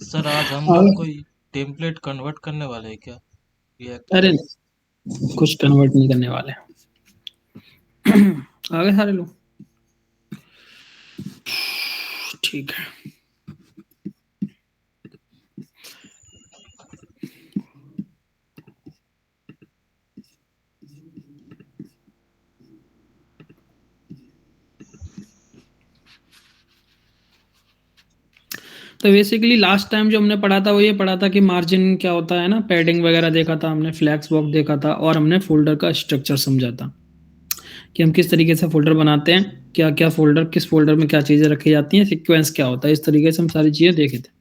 Sir आज हम और लोग कोई टेम्पलेट कन्वर्ट करने वाले हैं क्या रिएक्ट अरे में? कुछ कन्वर्ट नहीं करने वाले। आ गए सारे लोग? ठीक है। तो बेसिकली लास्ट टाइम जो हमने पढ़ा था वो ये पढ़ा था कि मार्जिन क्या होता है ना, पैडिंग वगैरह देखा था हमने, फ्लैक्स बॉक्स देखा था, और हमने फोल्डर का स्ट्रक्चर समझा था कि हम किस तरीके से फोल्डर बनाते हैं, क्या क्या फोल्डर, किस फोल्डर में क्या चीजें रखी जाती हैं, सीक्वेंस क्या होता है, इस तरीके से हम सारी चीजें देखे थे,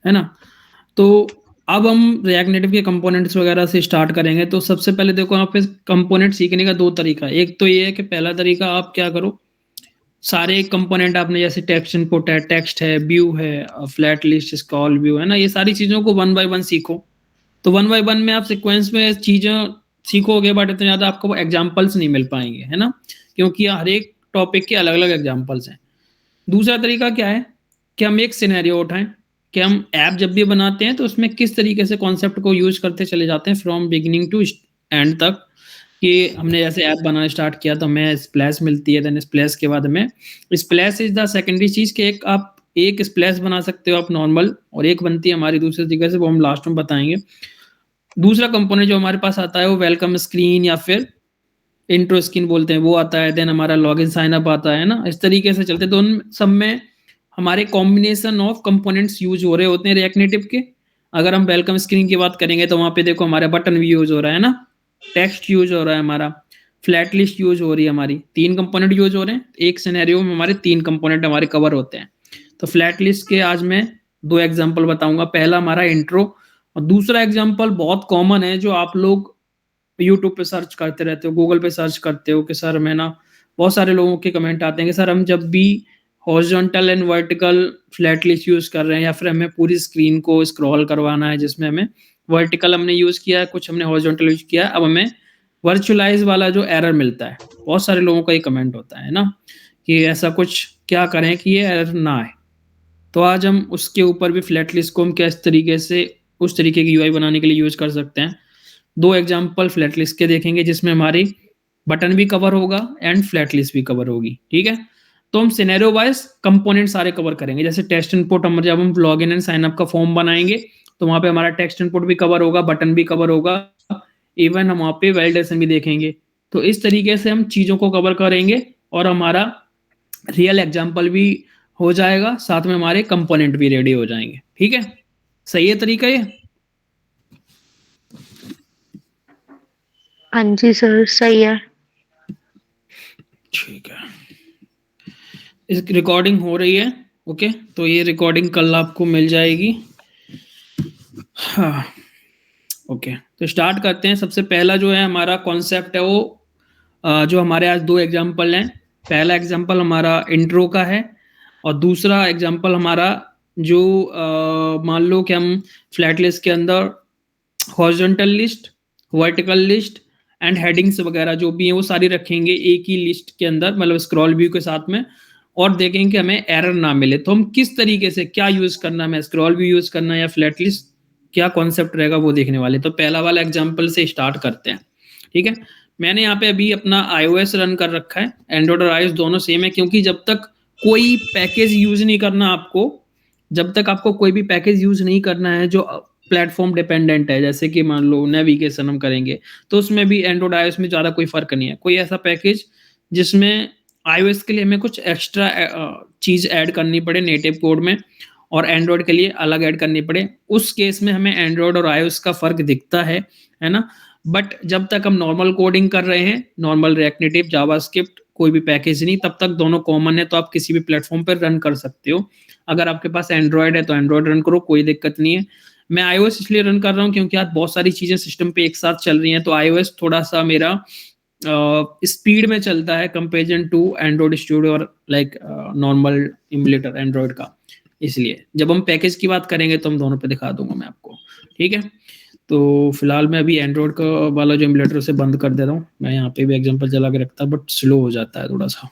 है ना। तो अब हम रिएक्ट नेटिव के कंपोनेंट्स वगैरह से स्टार्ट करेंगे। तो सबसे पहले देखो, यहाँ पे कंपोनेंट सीखने का दो तरीका है। एक तो ये है कि पहला तरीका आप क्या करो, सारे कंपोनेंट आपने, जैसे टेक्स्ट इनपुट है, टेक्स्ट है, व्यू है, फ्लैट लिस्ट, स्क्रॉल व्यू है ना, ये सारी चीजों को वन बाय वन सीखो। तो वन बाय वन में आप सीक्वेंस में चीजें सीखोगे, बट इतने ज्यादा आपको एग्जाम्पल्स नहीं मिल पाएंगे, है ना, क्योंकि हर एक टॉपिक के अलग अलग एग्जाम्पल्स हैं। दूसरा तरीका क्या है कि हम एक सिनेरियो उठाएं कि हम ऐप जब भी बनाते हैं तो उसमें किस तरीके से कॉन्सेप्ट को यूज करते चले जाते हैं फ्रॉम बिगिनिंग टू एंड तक। कि हमने जैसे ऐप बनाना स्टार्ट किया तो हमें स्प्लैश मिलती है, देन स्प्लैश के बाद हमें स्प्लैश इज द सेकेंडरी चीज, कि एक आप एक स्प्लैश बना सकते हो आप नॉर्मल, और एक बनती है हमारी दूसरे तरीके से, वो हम लास्ट में बताएंगे। दूसरा कंपोनेंट जो हमारे पास आता है वो वेलकम स्क्रीन या फिर इंट्रो स्क्रीन बोलते हैं, वो आता है। देन हमारा लॉगिन साइन अप आता है ना, इस तरीके से चलते। तो उन सब में हमारे कॉम्बिनेशन ऑफ कंपोनेंट्स यूज हो रहे होते हैं रिएक्ट नेटिव के। अगर हम वेलकम स्क्रीन की बात करेंगे तो वहां पे देखो हमारा बटन भी यूज हो रहा है ना, टेक्स्ट यूज हो रहा है हमारा, फ्लैट लिस्ट यूज हो रही है हमारी, तीन कंपोनेंट यूज हो रहे हैं एक सिनेरियो में, हमारे तीन कंपोनेंट हमारे कवर होते हैं। तो फ्लैट लिस्ट के आज मैं दो एग्जांपल बताऊंगा। पहला हमारा इंट्रो, और दूसरा एग्जांपल बहुत कॉमन है जो आप लोग यूट्यूब पे सर्च करते रहते हो, गूगल पे सर्च करते हो कि सर मैं ना, बहुत सारे लोगों के कमेंट आते हैं कि सर हम जब भी horizontal and vertical flat list use कर रहे हैं, या फिर हमें पूरी स्क्रीन को स्क्रॉल करवाना है जिसमें हमें वर्टिकल हमने यूज किया है, कुछ हमने हॉरिजॉन्टल यूज किया है, अब हमें वर्चुअलाइज वाला जो एरर मिलता है, बहुत सारे लोगों का ये कमेंट होता है ना कि ऐसा कुछ क्या करें कि ये एरर ना आए। तो आज हम उसके ऊपर भी फ्लैट लिस्ट को हम किस तरीके से उस तरीके की यूआई बनाने के लिए यूज कर सकते हैं। दो एग्जाम्पल फ्लैट लिस्ट के देखेंगे जिसमें हमारी बटन भी कवर होगा एंड फ्लैट लिस्ट भी कवर होगी, ठीक है। तो हम सिनेरियो वाइज कंपोनेंट सारे कवर करेंगे। जैसे टेक्स्ट इनपुट, हम जब हम log in and sign up का फॉर्म बनाएंगे तो वहां पे हमारा टेक्स्ट इनपुट भी कवर होगा, बटन भी कवर होगा, इवन हम वहां पे वैलिडेशन भी देखेंगे। तो इस तरीके से हम चीजों को कवर करेंगे और हमारा रियल एग्जाम्पल भी हो जाएगा, साथ में हमारे कंपोनेंट भी रेडी हो जाएंगे। ठीक है, सही है तरीका ये? हाँ जी सर, सही है। ठीक है, इस रिकॉर्डिंग हो रही है। ओके, तो ये रिकॉर्डिंग कल आपको मिल जाएगी। हाँ, ओके, तो स्टार्ट करते हैं। सबसे पहला जो है हमारा कॉन्सेप्ट है वो जो हमारे आज दो एग्जाम्पल हैं। पहला एग्जाम्पल हमारा इंट्रो का है और दूसरा एग्जाम्पल हमारा जो मान लो कि हम फ्लैट लिस्ट के अंदर horizontal list, vertical list and headings वगैरह जो भी है वो सारी रखेंगे एक ही लिस्ट के अंदर, मतलब स्क्रॉल व्यू के साथ में, और देखेंगे कि हमें एरर ना मिले। तो हम किस तरीके से क्या यूज करना है, हमें स्क्रॉल व्यू यूज करना है या फ्लैट लिस्ट, क्या कॉन्सेप्ट रहेगा वो देखने वाले। तो पहला वाला एग्जाम्पल से स्टार्ट करते हैं। ठीक है, मैंने यहाँ पे अभी अपना iOS रन कर रखा है, एंड्रॉइड और iOS दोनों सेम है, क्योंकि जब तक कोई पैकेज यूज नहीं करना आपको, जब तक आपको कोई भी पैकेज यूज नहीं करना है जो प्लेटफॉर्म डिपेंडेंट है, जैसे कि मान लो नेविगेशन हम करेंगे तो उसमें भी एंड्रॉइड iOS में ज़्यादा कोई फर्क नहीं है। कोई ऐसा पैकेज जिसमें iOS के लिए हमें कुछ एक्स्ट्रा चीज़ ऐड करनी पड़े नेटिव कोड में और एंड्रॉइड के लिए अलग ऐड करनी पड़े, उस केस में हमें एंड्रॉइड और iOS का फर्क दिखता है ना। बट जब तक हम नॉर्मल कोडिंग कर रहे हैं, नॉर्मल रिएक्ट नेटिव, जावास्क्रिप्ट, कोई भी पैकेज नहीं, तब तक दोनों कॉमन है, तो आप किसी भी प्लेटफॉर्म पर रन कर सकते हो। अगर आपके पास एंड्रॉइड है तो एंड्रॉइड रन करो, कोई दिक्कत नहीं है। मैं iOS इसलिए रन कर रहा हूँ क्योंकि आज बहुत सारी चीजें सिस्टम पे एक साथ चल रही हैं, तो iOS थोड़ा सा मेरा स्पीड में चलता है कंपेरिजन टू एंड्रॉइड स्टूडियो और लाइक नॉर्मल इमुलेटर एंड्रॉइड का। इसलिए जब हम पैकेज की बात करेंगे तो हम दोनों पे दिखा दूंगा मैं आपको। ठीक है, तो फिलहाल मैं अभी एंड्रॉइड का वाला जो इमुलेटर से बंद कर दे रहा हूँ। मैं यहाँ पे भी एग्जांपल चला के रखता, बट स्लो हो जाता है थोड़ा सा।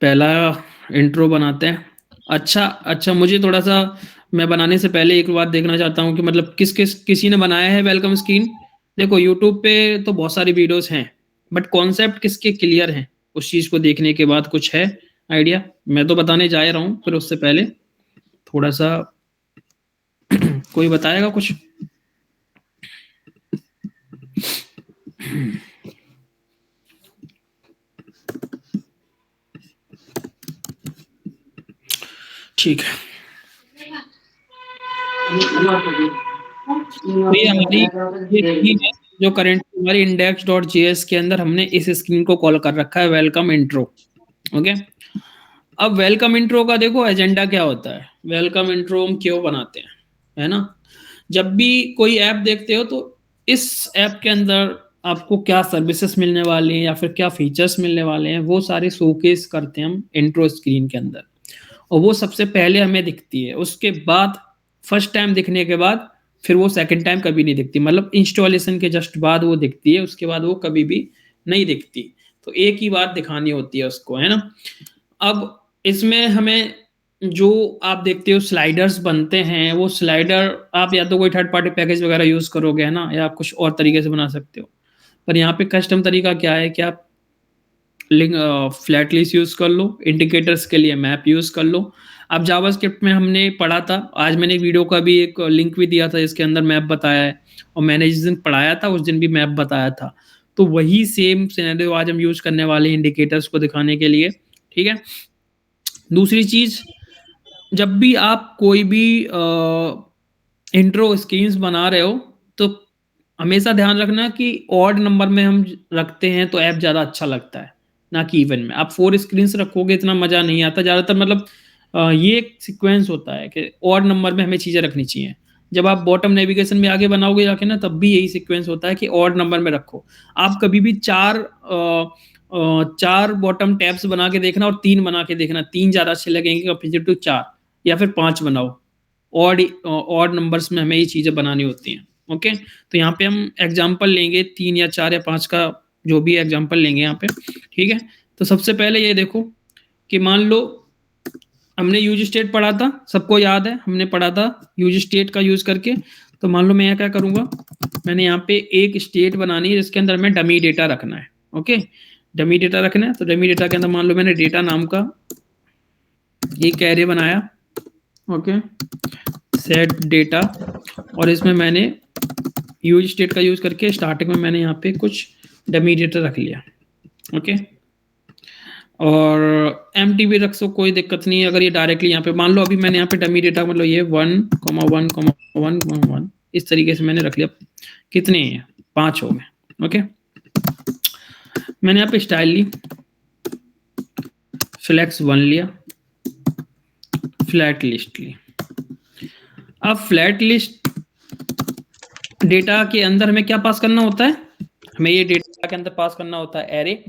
पहला इंट्रो बनाते हैं। अच्छा, मुझे थोड़ा सा, मैं बनाने से पहले एक बात देखना चाहता हूँ कि मतलब किसी ने बनाया है वेलकम स्क्रीन। देखो यूट्यूब पे तो बहुत सारी वीडियोस हैं, बट कॉन्सेप्ट किसके क्लियर हैं उस चीज को देखने के बाद कुछ है आइडिया? मैं तो बताने जा रहा हूँ, फिर उससे पहले थोड़ा सा कोई बताएगा कुछ? ठीक है, तो ये हमारी ये स्क्रीन है जो करंट हमारी index.js के अंदर हमने इस स्क्रीन को कॉल कर रखा है वेलकम इंट्रो। ओके, अब वेलकम इंट्रो का देखो एजेंडा क्या होता है। वेलकम इंट्रो हम क्यों बनाते हैं, है ना? जब भी कोई ऐप देखते हो तो इस ऐप के अंदर आपको क्या सर्विसेज मिलने वाली हैं या फिर क्या फीचर्स मिलने वाले हैं, वो सारे शोकेस करते हैं हम इंट्रो स्क्रीन के अंदर, और वो सबसे पहले हमें दिखती है। उसके बाद फर्स्ट टाइम दिखने के बाद फिर वो सेकंड टाइम कभी नहीं दिखती, मतलब इंस्टॉलेशन के जस्ट बाद वो दिखती है, उसके बाद वो कभी भी नहीं दिखती। तो एक ही बार दिखानी होती है उसको, है ना। अब इसमें हमें जो आप देखते हो स्लाइडर्स बनते हैं, वो स्लाइडर आप या तो कोई थर्ड पार्टी पैकेज वगैरह यूज करोगे, है ना, या आप कुछ और तरीके से बना सकते हो। पर यहाँ पे कस्टम तरीका क्या है कि आप लिंक फ्लैट लिस्ट यूज कर लो, इंडिकेटर्स के लिए मैप यूज कर लो। अब जावास्क्रिप्ट में हमने पढ़ा था, आज मैंने वीडियो का भी एक लिंक भी दिया था इसके अंदर मैप बताया है, और मैंने जिस दिन पढ़ाया था उस दिन भी मैप बताया था। तो वही सेम सिनेरियो आज हम यूज करने वाले हैं इंडिकेटर्स को दिखाने के लिए। ठीक है, दूसरी चीज, जब भी आप कोई भी इंट्रो स्क्रीन्स बना रहे हो तो हमेशा ध्यान रखना कि ऑड नंबर में हम रखते हैं तो ऐप ज़्यादा अच्छा लगता है, ना कि इवन में। आप 4 स्क्रीन्स रखोगे इतना मज़ा नहीं आता ज़्यादातर, मतलब ये एक सीक्वेंस होता है कि ऑड नंबर में हमें चीज़ें रखनी चाहिए। जब आप बॉटम नेविगेशन में आगे बनाओगे जाके ना, तब भी यही सीक्वेंस होता है कि ऑड नंबर में रखो। आप कभी भी चार बॉटम टैब्स बना के देखना और 3 बना के देखना, 3 ज़्यादा अच्छे लगेंगे अपोजिट टू 4, या फिर 5 बनाओ। ऑड नंबर्स में हमें ये चीज़ें बनानी होती हैं। ओके, तो यहाँ पे हम एग्जाम्पल लेंगे 3 या 4 या 5 का, जो भी एग्जाम्पल लेंगे यहाँ पे। ठीक है, तो सबसे पहले ये देखो कि मान लो हमने यूज स्टेट पढ़ा था, सबको याद है, हमने पढ़ा था यूज स्टेट का यूज करके। तो मान लो मैं यहाँ क्या करूँगा, मैंने यहाँ पे एक स्टेट बनानी है जिसके अंदर हमें डमी डेटा रखना है। ओके, डमी डेटा रखना है, तो डमी डेटा के अंदर मान लो मैंने डेटा नाम का एक एरे बनाया, ओके, सेट डेटा, और इसमें मैंने यूज स्टेट का यूज करके स्टार्टिंग में मैंने यहाँ पे कुछ डमी डेटा रख लिया, ओके, और एम्प्टी भी रख सो, कोई दिक्कत नहीं है। अगर ये डायरेक्टली यहाँ पे मान लो अभी मैंने यहाँ पे डमी डेटा मतलब ये 1,1,1,1 इस तरीके से मैंने रख लिया। कितने हैं? 5 हो गए, ओके। मैंने यहाँ पे स्टाइल ली, फ्लैक्स 1 लिया, फ्लैट लिस्ट ली। अब फ्लैट लिस्ट डेटा के अंदर हमें क्या पास करना होता है? हमें ये डेटा के अंदर पास करना होता है एरे,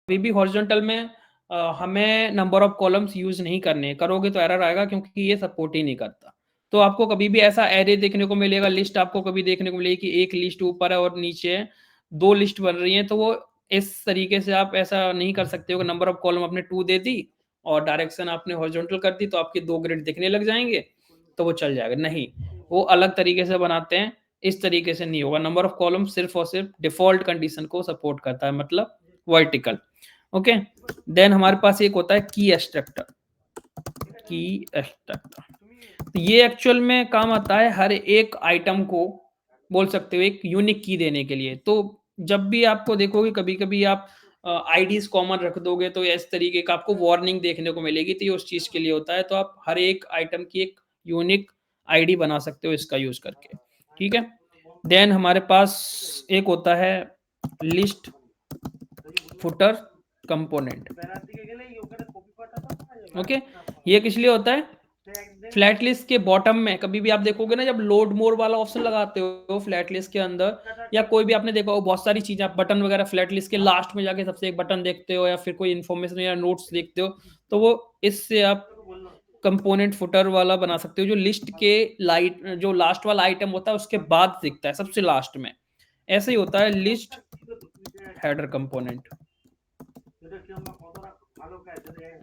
अभी भी हॉरिजॉन्टल में हमें नंबर ऑफ कॉलम्स यूज़ नहीं करने, करोगे तो एरर आएगा क्योंकि ये सपोर्ट ही नहीं करता। तो आपको कभी भी ऐसा एरे देखने को मिलेगा, लिस्ट आपको कभी देखने को मिलेगी कि एक लिस्ट ऊपर है और नीचे 2 लिस्ट बन रही हैं, तो वो इस तरीके से आप ऐसा नहीं कर सकते हो कि नंबर ऑफ कॉलम आपने 2 दे दी और डायरेक्शन आपने हॉरिजॉन्टल कर दी, तो आपके 2 ग्रिड दिखने लग जाएँगे, तो वो चल जाएगा। नहीं, वो अलग तरीके से बनाते हैं, इस तरीके से नहीं होगा। नंबर ऑफ कॉलम सिर्फ़ और सिर्फ़ डिफ़ॉल्ट कंडीशन को सपोर्ट करता है, मतलब वर्टिकल। ओके, देन हमारे पास एक होता है की एक्सट्रैक्टर। की एक्सट्रैक्टर, तो ये एक्चुअल में काम आता है हर एक आइटम को बोल सकते हो एक यूनिक की देने के लिए। तो जब भी आपको देखोगे कभी-कभी आप आईडीज़ कॉमन रख दोगे तो इस तरीके का आपको वार्निंग देखने को मिलेगी, तो ये उस चीज़ के लिए होता है। तो आप हर एक आइटम की एक यूनिक आईडी बना सकते हो इसका यूज़ करके, ठीक है? देन हमारे पास एक होता है लिस्ट फुटर कंपोनेंट, ओके, ये किस लिए होता है? फ्लैट लिस्ट के बॉटम में कभी भी आप देखोगे ना, जब लोड मोर वाला ऑप्शन लगाते हो फ्लैट लिस्ट के अंदर, या कोई भी आपने देखा हो बहुत सारी चीजें आप बटन वगैरह फ्लैट लिस्ट के लास्ट में जाके सबसे एक बटन देखते हो या फिर कोई इन्फॉर्मेशन या नोट्स देखते हो, तो वो इससे आप कंपोनेंट फुटर वाला बना सकते हो, जो लिस्ट के लाइट जो लास्ट वाला आइटम होता है उसके बाद दिखता है सबसे लास्ट में। ऐसे ही होता है लिस्ट हेडर कंपोनेंट,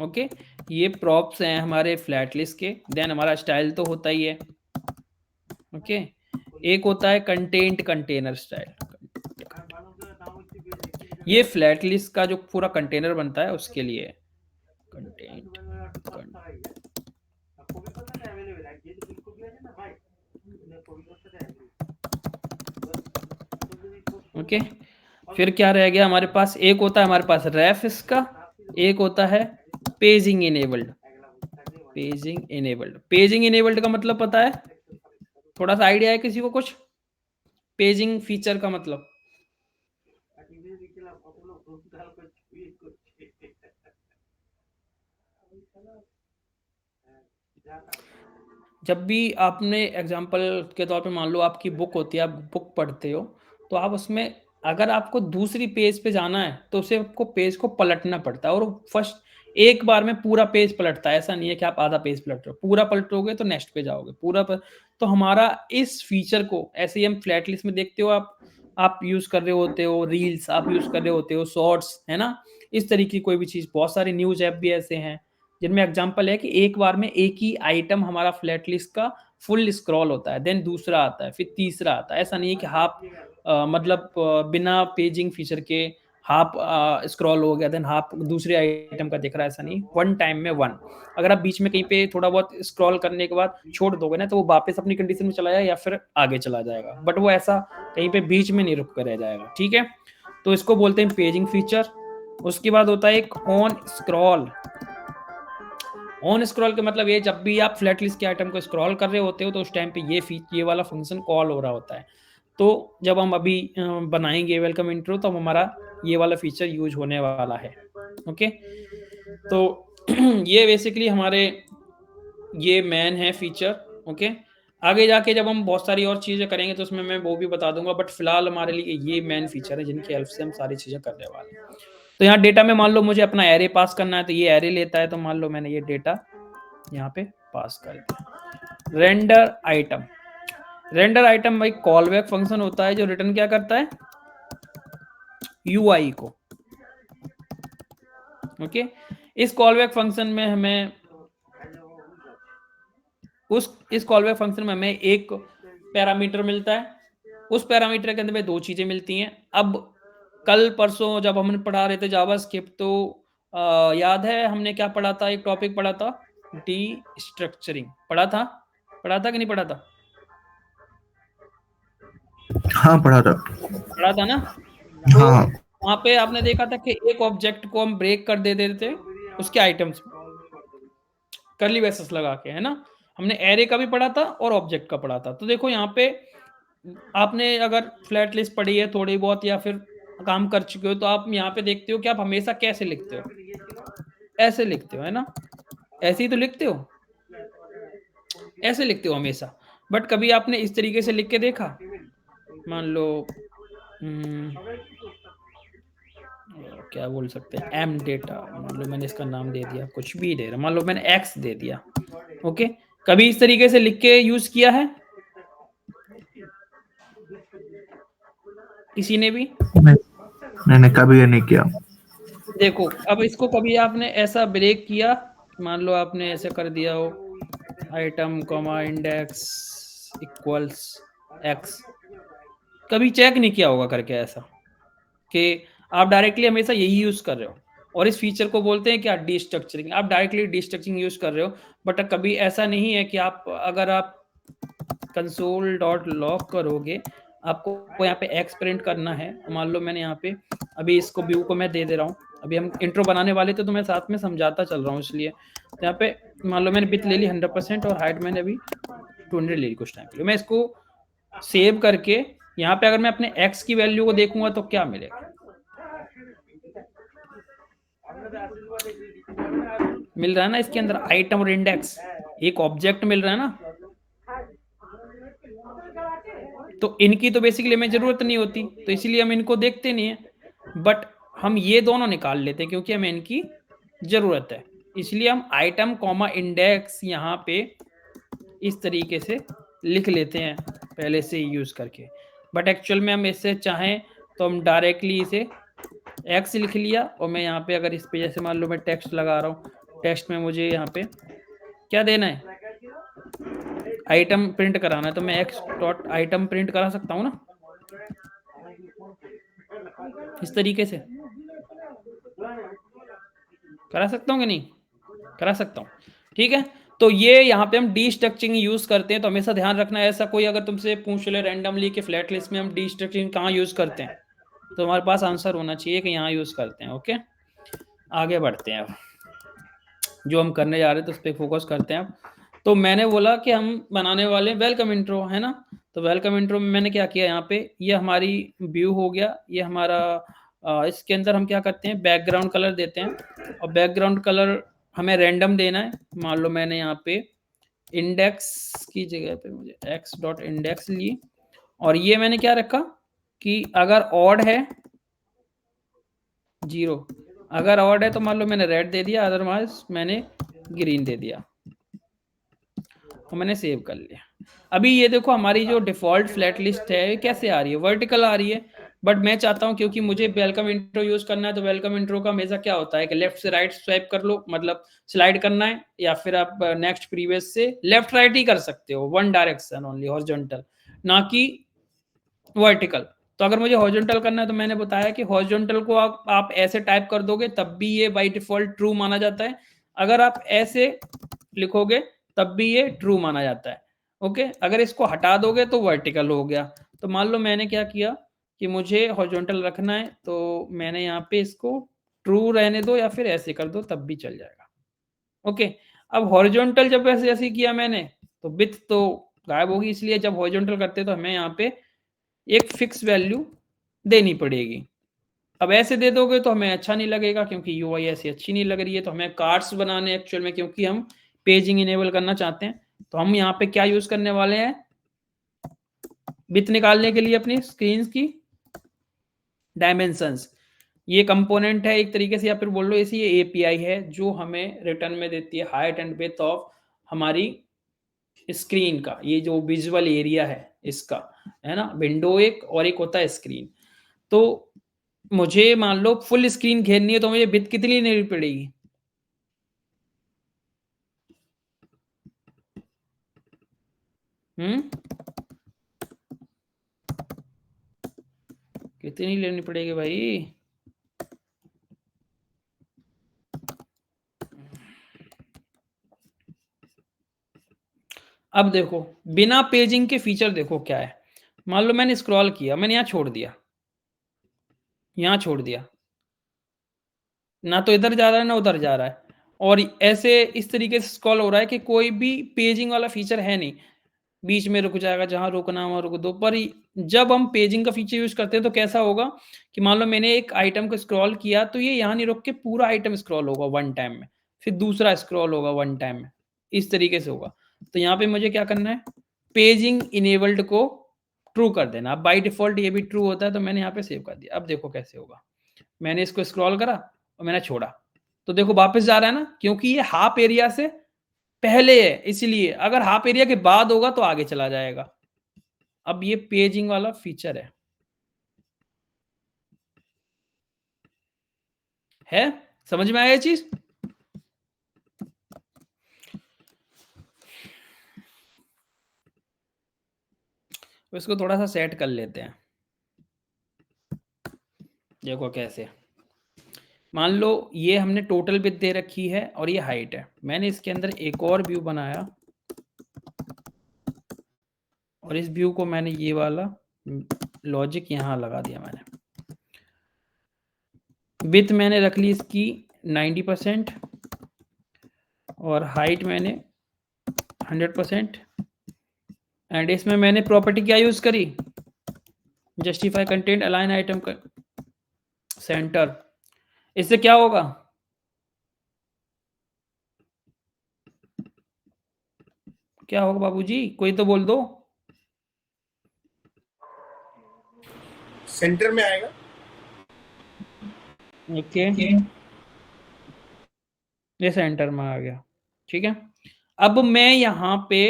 ओके। ये प्रॉप्स हैं हमारे फ्लैट लिस्ट के। देन हमारा स्टाइल तो होता ही है, ओके। एक होता है कंटेंट कंटेनर स्टाइल, ये फ्लैट लिस्ट का जो पूरा कंटेनर बनता है उसके लिए है। Content okay. फिर क्या रह गया हमारे पास? एक होता है हमारे पास रेफ इसका, एक होता है पेजिंग इनेबल्ड। पेजिंग इनेबल्ड का मतलब पता है? थोड़ा सा आइडिया है किसी को कुछ? पेजिंग फीचर का मतलब? जब भी आपने एग्जाम्पल के तौर पे मान लो आपकी बुक होती है, आप बुक पढ़ते हो, तो आप उसमें अगर आपको दूसरी पेज पे जाना है, तो उसे आपको पेज को पलटना पड़ता है और फर्स्ट एक बार में पूरा पेज पलटता है। ऐसा नहीं है कि आप आधा पेज पलट रहे हो, पूरा पलटोगे तो नेक्स्ट पे जाओगे, पूरा तो हमारा इस फीचर को ऐसे ही हम फ्लैट लिस्ट में देखते हो आप यूज़ कर रहे होते हो, रील्स आप यूज़ कर रहे होते हो, शॉर्ट्स, है ना? इस तरीके की कोई भी चीज़, बहुत सारे न्यूज़ ऐप भी ऐसे हैं जिनमें एग्जांपल है कि एक बार में एक ही आइटम हमारा फ्लैट लिस्ट का फुल स्क्रॉल होता है, देन दूसरा आता है, फिर तीसरा आता है। ऐसा नहीं है कि आप बिना पेजिंग फीचर के हाफ स्क्रॉल हो गया, देन हाफ दूसरे आइटम का दिख रहा है, ऐसा नहीं, वन टाइम में वन। अगर आप बीच में कहीं पे थोड़ा बहुत स्क्रॉल करने के बाद छोड़ दोगे ना, तो वो वापस अपनी कंडीशन में चला जाएगा या फिर आगे चला जाएगा, बट वो ऐसा कहीं पे बीच में नहीं रुक कर रह जाएगा, ठीक है। तो इसको बोलते हैं पेजिंग फीचर। उसके बाद होता है एक ऑन स्क्रॉल। ऑन स्क्रॉल का मतलब ये, जब भी आप फ्लैट लिस्ट के आइटम को स्क्रॉल कर रहे होते हो तो उस टाइम पे ये वाला फंक्शन कॉल हो रहा होता है। तो जब हम अभी बनाएंगे वेलकम इंट्रो, तो हमारा ये वाला फीचर यूज होने वाला है। ओके, तो ये बेसिकली हमारे ये मेन है फीचर। ओके, आगे जाके जब हम बहुत सारी और चीज़ें करेंगे तो उसमें मैं वो भी बता दूंगा, बट फिलहाल हमारे लिए ये मेन फीचर है जिनकी हेल्प से हम सारी चीज़ें करने वाले हैं। तो यहाँ डेटा में मान लो मुझे अपना एरे पास करना है, तो ये एरे लेता है, तो मान लो मैंने ये डेटा यहाँ पे पास कर दिया। रेंडर आइटम, रेंडर आइटम भाई कॉल बैक फंक्शन होता है जो रिटर्न क्या करता है, यूआई को। ओके, इस कॉल बैक फंक्शन में हमें इस कॉल बैक फंक्शन में हमें एक पैरामीटर मिलता है, उस पैरामीटर के अंदर में दो चीजें मिलती हैं। अब कल परसों जब हमने पढ़ा रहे थे जावास्क्रिप्ट, तो याद है हमने क्या पढ़ा था, एक टॉपिक पढ़ा था, डी स्ट्रक्चरिंग पढ़ा था कि नहीं पढ़ा था? हाँ पढ़ा था ना। हाँ वहां पे आपने देखा था कि एक ऑब्जेक्ट को हम ब्रेक कर दे देते उसके आइटम्स करली ब्रेसेस लगा के, है ना। हमने एरे का भी पढ़ा था और ऑब्जेक्ट का पढ़ा था। तो देखो यहाँ पे आपने अगर फ्लैट लिस्ट पढ़ी है थोड़ी बहुत या फिर काम कर चुके हो, तो आप यहाँ पे देखते हो कि आप हमेशा कैसे लिखते हो, ऐसे लिखते हो, है ना, ऐसे ही तो लिखते हो, ऐसे लिखते हो हमेशा। बट कभी आपने इस तरीके से लिख के देखा, मान लो क्या बोल सकते हैं, एम डेटा, मान लो मैंने इसका नाम दे दिया, कुछ भी दे रहा, मान लो मैंने एक्स दे दिया। ओके, कभी इस तरीके से लिख के यूज किया है किसी ने भी? मैंने कभी नहीं किया। देखो अब इसको कभी आपने ऐसा ब्रेक किया, मान लो आपने ऐसे कर दिया हो, item comma index equals x, कभी चेक नहीं किया होगा करके ऐसा, कि आप डायरेक्टली हमेशा यही यूज कर रहे हो। और इस फीचर को बोलते हैं क्या, डी स्ट्रक्चरिंग। आप डायरेक्टली डी स्ट्रक्चरिंग यूज कर रहे हो, बट कभी ऐसा नहीं है कि आप अगर आप console.log करोगे, आपको यहाँ पे एक्स प्रिंट करना है। मान लो मैंने यहाँ पे अभी इसको व्यू को मैं दे दे रहा हूँ, अभी हम इंट्रो बनाने वाले थे तो मैं साथ में समझाता चल रहा हूँ इसलिए। तो यहाँ पे मान लो मैंने विड्थ ले ली 100% और हाइट मैंने अभी 200 ले ली कुछ टाइम के लिए। मैं इसको सेव करके यहाँ पे अगर मैं अपने एक्स की वैल्यू को देखूंगा तो क्या मिलेगा, मिल रहा है ना इसके अंदर आइटम और इंडेक्स, एक ऑब्जेक्ट मिल रहा है ना। तो इनकी तो बेसिकली हमें जरूरत नहीं होती, तो इसीलिए हम इनको देखते नहीं है, बट हम ये दोनों निकाल लेते हैं क्योंकि हमें इनकी जरूरत है। इसलिए हम आइटम कॉमा इंडेक्स यहाँ पे इस तरीके से लिख लेते हैं पहले से यूज करके, बट एक्चुअल में हम इससे चाहें तो हम डायरेक्टली इसे एक्स लिख लिया, और मैं यहाँ पे अगर इस पे जैसे मान लो मैं टेक्स्ट लगा रहा हूँ, टेक्स्ट में मुझे यहाँ पे क्या देना है, आइटम प्रिंट कराना है, तो मैं एक्स डॉट आइटम प्रिंट करा सकता हूँ ना इस तरीके से, करा सकता हूँ कि नहीं, करा सकता हूँ, ठीक है। तो ये यहाँ पे हम डी स्ट्रक्चरिंग यूज करते हैं, तो हमेशा ध्यान रखना है, ऐसा कोई अगर तुमसे पूछ ले रैंडमली कि फ्लैट लिस्ट में हम डी स्ट्रक्चरिंग कहाँ यूज करते हैं, तो हमारे पास आंसर होना चाहिए कि यहाँ यूज करते हैं। ओके, आगे बढ़ते हैं, अब जो हम करने जा रहे थे उस पर फोकस करते हैं अब। तो मैंने बोला कि हम बनाने वाले वेलकम इंट्रो, है ना। तो वेलकम इंट्रो में मैंने क्या किया, यहाँ पे ये हमारी व्यू हो गया, ये हमारा इसके अंदर हम क्या करते हैं, बैकग्राउंड कलर देते हैं, और बैकग्राउंड कलर हमें रैंडम देना है। मान लो मैंने यहाँ पे इंडेक्स की जगह पे मुझे एक्स डॉट इंडेक्स ली, और ये मैंने क्या रखा कि अगर ऑड है 0, अगर ऑड है तो मान लो मैंने रेड दे दिया, अदरवाइज मैंने ग्रीन दे दिया, और मैंने सेव कर लिया। अभी ये देखो हमारी जो डिफॉल्ट फ्लैट लिस्ट है कैसे आ रही है, वर्टिकल आ रही है, बट मैं चाहता हूं क्योंकि मुझे वेलकम इंट्रो यूज करना है, तो वेलकम इंट्रो का हमेशा क्या होता है कि लेफ्ट से राइट स्वाइप कर लो, मतलब स्लाइड करना है, या फिर आप नेक्स्ट प्रीवियस से लेफ्ट राइट ही कर सकते हो, वन डायरेक्शन ओनली, हॉरिजॉन्टल, ना कि वर्टिकल। तो अगर मुझे हॉरिजॉन्टल करना है तो मैंने बताया कि हॉरिजॉन्टल को आप ऐसे टाइप कर दोगे तब भी ये बाय डिफॉल्ट ट्रू माना जाता है, अगर आप ऐसे लिखोगे तब भी ये ट्रू माना जाता है। ओके, अगर इसको हटा दोगे तो वर्टिकल हो गया। तो मान लो मैंने क्या किया कि मुझे हॉरिजॉन्टल रखना है, तो मैंने यहाँ पे इसको ट्रू रहने दो या फिर ऐसे कर दो तब भी चल जाएगा। ओके, अब हॉरिजॉन्टल जब ऐसे ऐसे किया मैंने तो विड्थ तो गायब होगी, इसलिए जब हॉरिजॉन्टल करते तो हमें यहाँ पे एक फिक्स वैल्यू देनी पड़ेगी। अब ऐसे दे दोगे तो हमें अच्छा नहीं लगेगा क्योंकि यूआई ऐसी अच्छी नहीं लग रही है, तो हमें कार्ड्स बनाने एक्चुअल में, क्योंकि हम पेजिंग इनेबल करना चाहते हैं। तो हम यहाँ पे क्या यूज करने वाले हैं विड्थ निकालने के लिए अपनी स्क्रीन की डायमेंशंस। ये कंपोनेंट है एक तरीके से, या फिर बोल लो इसी ये एपीआई है जो हमें रिटर्न में देती है हाइट एंड विड्थ ऑफ हमारी स्क्रीन का, ये जो विजुअल एरिया है इसका, है ना। विंडो एक और एक होता है स्क्रीन। तो मुझे मान लो फुल स्क्रीन घेरनी है तो मुझे विड्थ कितनी लेनी पड़ेगी? कितनी लेनी पड़ेगी भाई? अब देखो बिना पेजिंग के फीचर देखो क्या है। मान लो मैंने स्क्रॉल किया, मैंने यहाँ छोड़ दिया, यहाँ छोड़ दिया, ना तो इधर जा रहा है ना उधर जा रहा है, और ऐसे इस तरीके से स्क्रॉल हो रहा है कि कोई भी पेजिंग वाला फीचर है नहीं। बीच में रुक जाएगा, जहां रुकना वहां रुक दो। पर जब हम पेजिंग का फीचर यूज करते हैं तो कैसा होगा कि मान लो मैंने एक आइटम को स्क्रॉल किया तो ये यहाँ नहीं रुक के पूरा आइटम स्क्रॉल होगा वन टाइम में, फिर दूसरा स्क्रॉल होगा वन टाइम में, इस तरीके से होगा। तो यहाँ पे मुझे क्या करना है, पेजिंग इनेबल्ड को ट्रू कर देना। अब बाई डिफॉल्ट ये भी ट्रू होता है तो मैंने यहाँ पे सेव कर दिया। अब देखो कैसे होगा, मैंने इसको स्क्रॉल करा और मैंने छोड़ा तो देखो वापस जा रहा है ना, क्योंकि ये हाफ एरिया से पहले है, इसलिए अगर हाफ एरिया के बाद होगा तो आगे चला जाएगा। अब ये पेजिंग वाला फीचर है समझ में आया ये चीज? इसको थोड़ा सा सेट कर लेते हैं। देखो कैसे, मान लो ये हमने टोटल विड्थ दे रखी है और ये हाइट है। मैंने इसके अंदर एक और व्यू बनाया और इस व्यू को मैंने ये वाला लॉजिक यहां लगा दिया। मैंने विड्थ मैंने रख ली इसकी 90% और हाइट मैंने 100%। एंड इसमें मैंने प्रॉपर्टी क्या यूज करी, जस्टिफाई कंटेंट अलाइन आइटम का सेंटर। इससे क्या होगा, क्या होगा बाबूजी, कोई तो बोल दो। सेंटर में आएगा। ओके ये सेंटर में आ गया, ठीक है। अब मैं यहाँ पे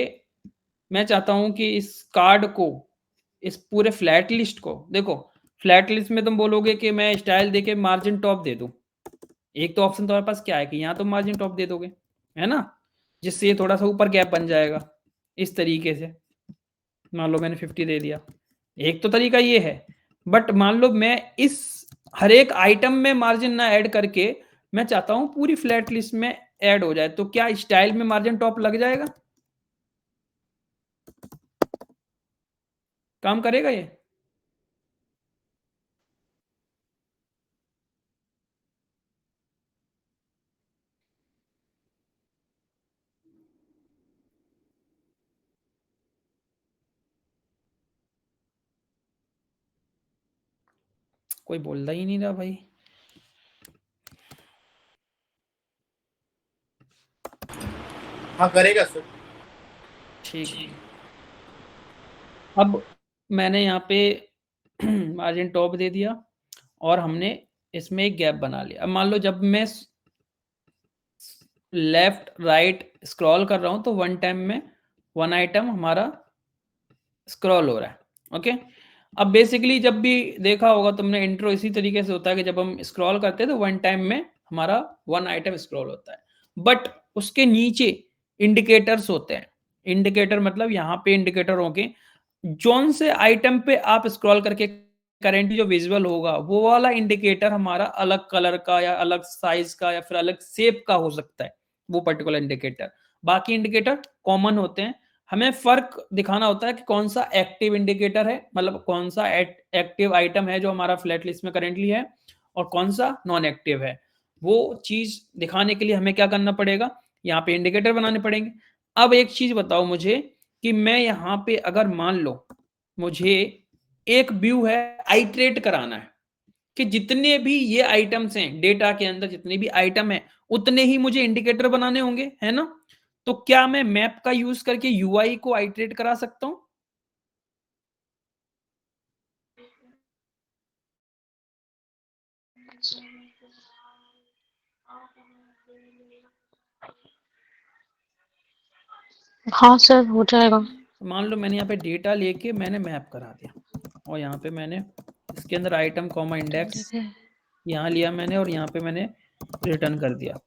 मैं चाहता हूं कि इस कार्ड को, इस पूरे फ्लैट लिस्ट को, देखो फ्लैट लिस्ट में तुम बोलोगे कि मैं स्टाइल देके मार्जिन टॉप दे दूं। एक तो ऑप्शन तुम्हारे पास क्या है कि यहाँ तो मार्जिन टॉप दे दोगे, है ना, जिससे ये थोड़ा सा ऊपर गैप बन जाएगा इस तरीके से। मान लो मैंने 50 दे दिया, एक तो तरीका ये है। बट मान लो मैं इस हर एक आइटम में मार्जिन ना ऐड करके मैं चाहता हूं पूरी फ्लैट लिस्ट में ऐड हो जाए, तो क्या स्टाइल में मार्जिन टॉप लग जाएगा? काम करेगा ये? कोई बोलता ही नहीं रहा भाई। हाँ करेगा सर। ठीक है, अब मैंने यहाँ पे मार्जिन टॉप दे दिया और हमने इसमें एक गैप बना लिया। अब मान लो जब मैं लेफ्ट राइट स्क्रॉल कर रहा हूं तो वन टाइम में वन आइटम हमारा स्क्रॉल हो रहा है। ओके, अब बेसिकली जब भी देखा होगा तुमने इंट्रो, इसी तरीके से होता है कि जब हम स्क्रॉल करते हैं तो वन टाइम में हमारा वन आइटम स्क्रॉल होता है। बट उसके नीचे इंडिकेटर्स होते हैं। इंडिकेटर मतलब यहाँ पे इंडिकेटर होंगे जौन से आइटम पे आप स्क्रॉल करके करेंटली जो विजुअल होगा वो वाला इंडिकेटर हमारा अलग कलर का या अलग साइज का या फिर अलग शेप का हो सकता है, वो पर्टिकुलर इंडिकेटर। बाकी इंडिकेटर कॉमन होते हैं। हमें फर्क दिखाना होता है कि कौन सा एक्टिव इंडिकेटर है, मतलब कौन सा एक्टिव आइटम है जो हमारा फ्लैट लिस्ट में करेंटली है, और कौन सा नॉन एक्टिव है। वो चीज दिखाने के लिए हमें क्या करना पड़ेगा, यहाँ पे इंडिकेटर बनाने पड़ेंगे। अब एक चीज बताओ मुझे कि मैं यहाँ पे अगर मान लो मुझे एक व्यू है, आइट्रेट कराना है कि जितने भी ये आइटम्स हैं डेटा के अंदर, जितने भी आइटम है उतने ही मुझे इंडिकेटर बनाने होंगे, है ना। तो क्या मैं मैप का यूज करके यूआई को आइट्रेट करा सकता हूं? हाँ सर, हो जाएगा। मान लो मैंने यहाँ पे डेटा लेके मैंने मैप करा दिया, और यहाँ पे मैंने इसके अंदर आइटम कॉमा इंडेक्स यहाँ लिया मैंने, और यहाँ पे मैंने रिटर्न कर दिया।